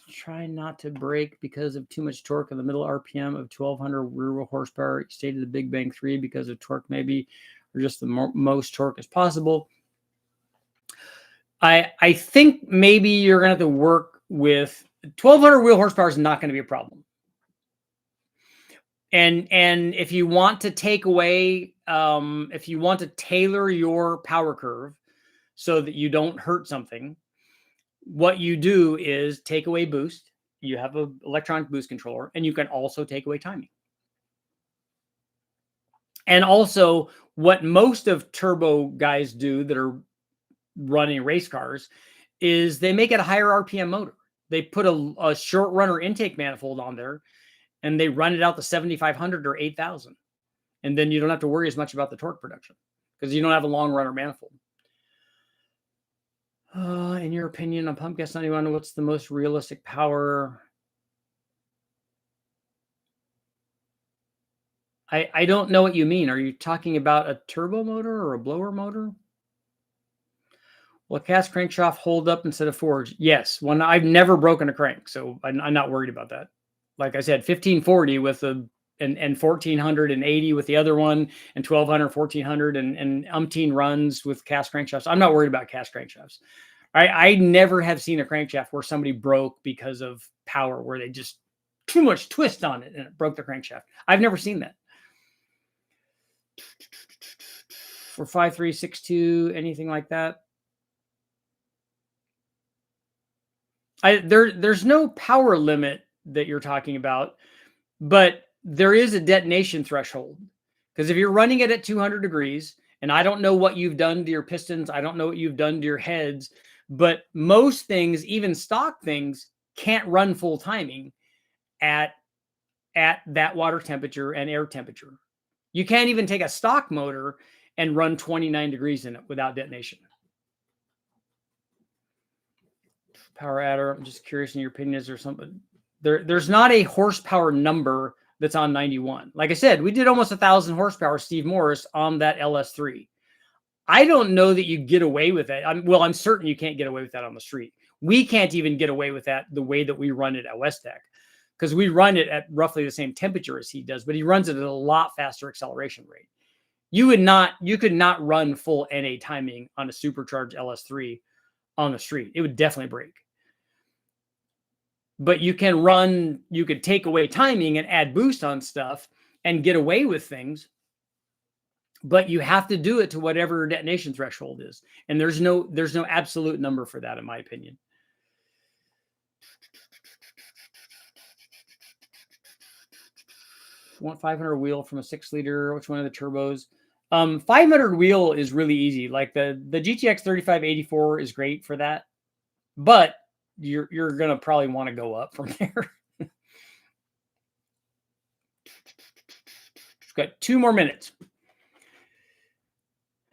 Try not to brake because of too much torque in the middle RPM of 1200 rear wheel horsepower. You stated the Big Bang 3 because of torque maybe, or just the most torque as possible. I think maybe you're going to have to work with 1200 wheel horsepower is not going to be a problem. And if you want to take away, if you want to tailor your power curve so that you don't hurt something, what you do is take away boost. You have an electronic boost controller, and you can also take away timing. And also, what most of turbo guys do that are running race cars is they make it a higher RPM motor. They put a short runner intake manifold on there, and they run it out to 7,500 or 8,000. And then you don't have to worry as much about the torque production because you don't have a long runner manifold. In your opinion, on Pump Gas 91, what's the most realistic power? I don't know what you mean. Are you talking about a turbo motor or a blower motor? Will a cast crankshaft hold up instead of forged? Yes. When I've never broken a crank, so I'm not worried about that. Like I said, 1540 with and 1480 with the other one, and 1200, 1400, and umpteen runs with cast crankshafts. I'm not worried about cast crankshafts. I never have seen a crankshaft where somebody broke because of power, where they just too much twist on it and it broke the crankshaft. I've never seen that. For 5362, anything like that. There's no power limit that you're talking about, but there is a detonation threshold. Because if you're running it at 200 degrees, and I don't know what you've done to your pistons, I don't know what you've done to your heads, but most things, even stock things, can't run full timing at that water temperature and air temperature. You can't even take a stock motor and run 29 degrees in it without detonation. Power adder, I'm just curious in your opinion, is there something? There's not a horsepower number that's on 91. Like I said, we did almost 1,000 horsepower, Steve Morris, on that LS3. I don't know that you get away with it. I'm certain you can't get away with that on the street. We can't even get away with that the way that we run it at West Tech. because we run it at roughly the same temperature as he does, but he runs it at a lot faster acceleration rate. You could not run full NA timing on a supercharged LS3 on the street. It would definitely break. But you could take away timing and add boost on stuff and get away with things. But you have to do it to whatever detonation threshold is. And there's no absolute number for that, in my opinion. Want 500 wheel from a 6-liter. Which one of the turbos? 500 wheel is really easy. Like the GTX 3584 is great for that, but you're gonna probably want to go up from there. Got 2 more minutes.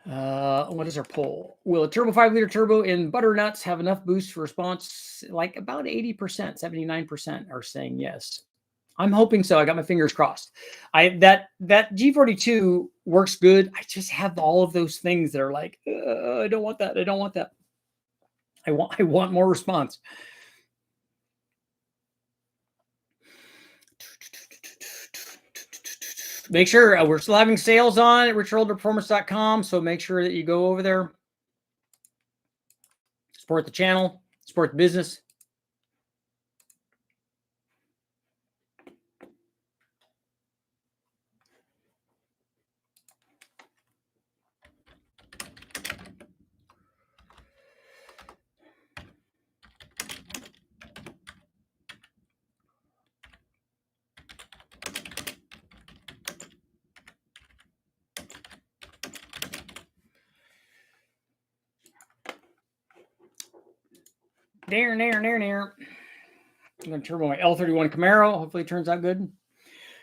What is our poll? Will a turbo 5-liter turbo in Btrnutz have enough boost for response? Like about 80%, 79% are saying yes. I'm hoping so. I got my fingers crossed. That G42 works good. I just have all of those things that are like, I don't want that. I don't want that. I want more response. Make sure we're still having sales on at richrollperformance.com. So make sure that you go over there. Support the channel, support the business. There. I'm going to turbo my L31 Camaro. Hopefully it turns out good.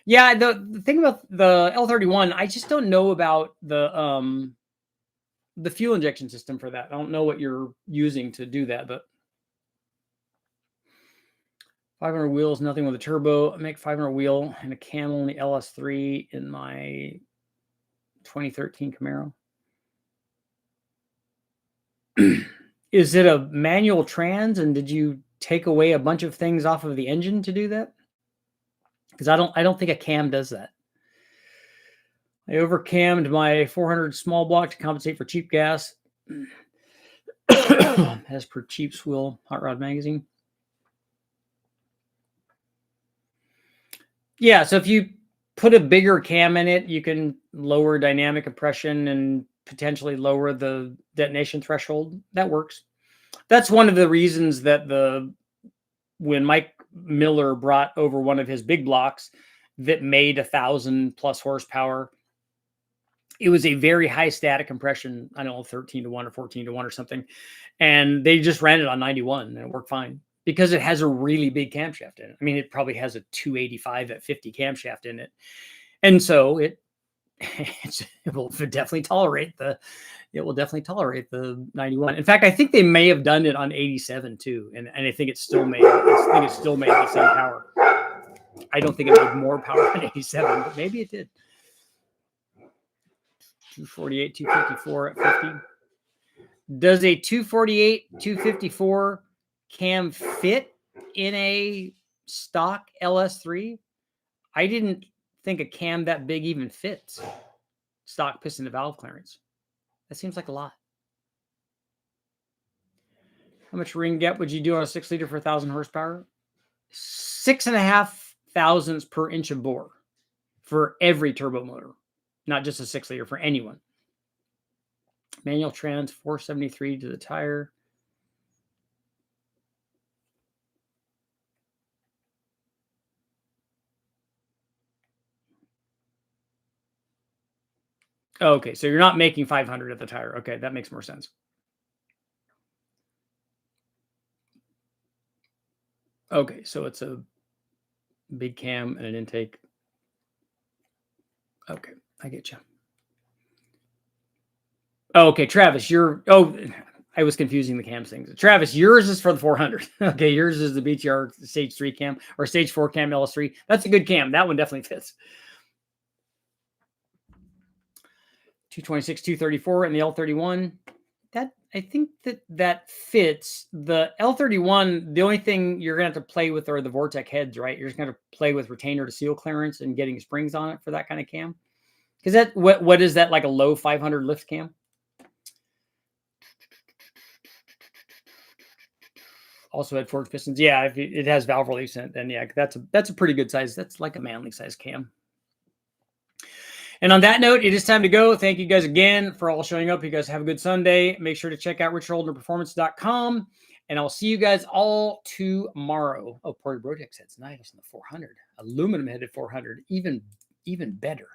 Yeah, the thing about the L31, I just don't know about the fuel injection system for that. I don't know what you're using to do that, but 500 wheels, nothing with a turbo. I make 500 wheel and a camel in the LS3 in my 2013 Camaro. Is it a manual trans, and did you take away a bunch of things off of the engine to do that? Because I don't think a cam does that. I overcammed my 400 small block to compensate for cheap gas, as per Cheap's Wheel Hot Rod Magazine. Yeah, so if you put a bigger cam in it, you can lower dynamic compression and potentially lower the detonation threshold. That works. That's one of the reasons that when Mike Miller brought over one of his big blocks that made 1,000+ horsepower, it was a very high static compression. I don't know, 13-to-1 or 14-to-1 or something. And they just ran it on 91 and it worked fine because it has a really big camshaft in it. I mean, it probably has a 285 at 50 camshaft in it. And so it will definitely tolerate the 91. In fact, I think they may have done it on 87 too. And I think it still made the same power. I don't think it made more power than 87, but maybe it did. 248, 254 at 50. Does a 248, 254 cam fit in a stock LS3? I didn't think a cam that big even fits stock piston to valve clearance. That seems like a lot. How much ring gap would you do on a 6-liter for 1,000 horsepower? 6.5 thousandths per inch of bore for every turbo motor, not just a 6-liter, for anyone. Manual trans, 473 to the tire. Okay, so you're not making 500 at the tire. Okay, that makes more sense. Okay, so it's a big cam and an intake. Okay, I get you. Okay, Travis, I was confusing the cam things. Travis, yours is for the 400. Okay, yours is the BTR stage 3 cam or stage 4 cam LS3. That's a good cam. That one definitely fits. 226, 234 in the L31. I think that fits. The L31, the only thing you're going to have to play with are the Vortec heads, right? You're just going to play with retainer to seal clearance and getting springs on it for that kind of cam. Because that what is that, like a low 500 lift cam? Also had forged pistons. Yeah, if it has valve release in it, then yeah, that's a pretty good size. That's like a manly size cam. And on that note, it is time to go. Thank you guys again for all showing up. You guys have a good Sunday. Make sure to check out richardoldnerperformance.com. And I'll see you guys all tomorrow. Oh, Porter Brotex heads. Nice on the 400. Aluminum headed 400. Even better.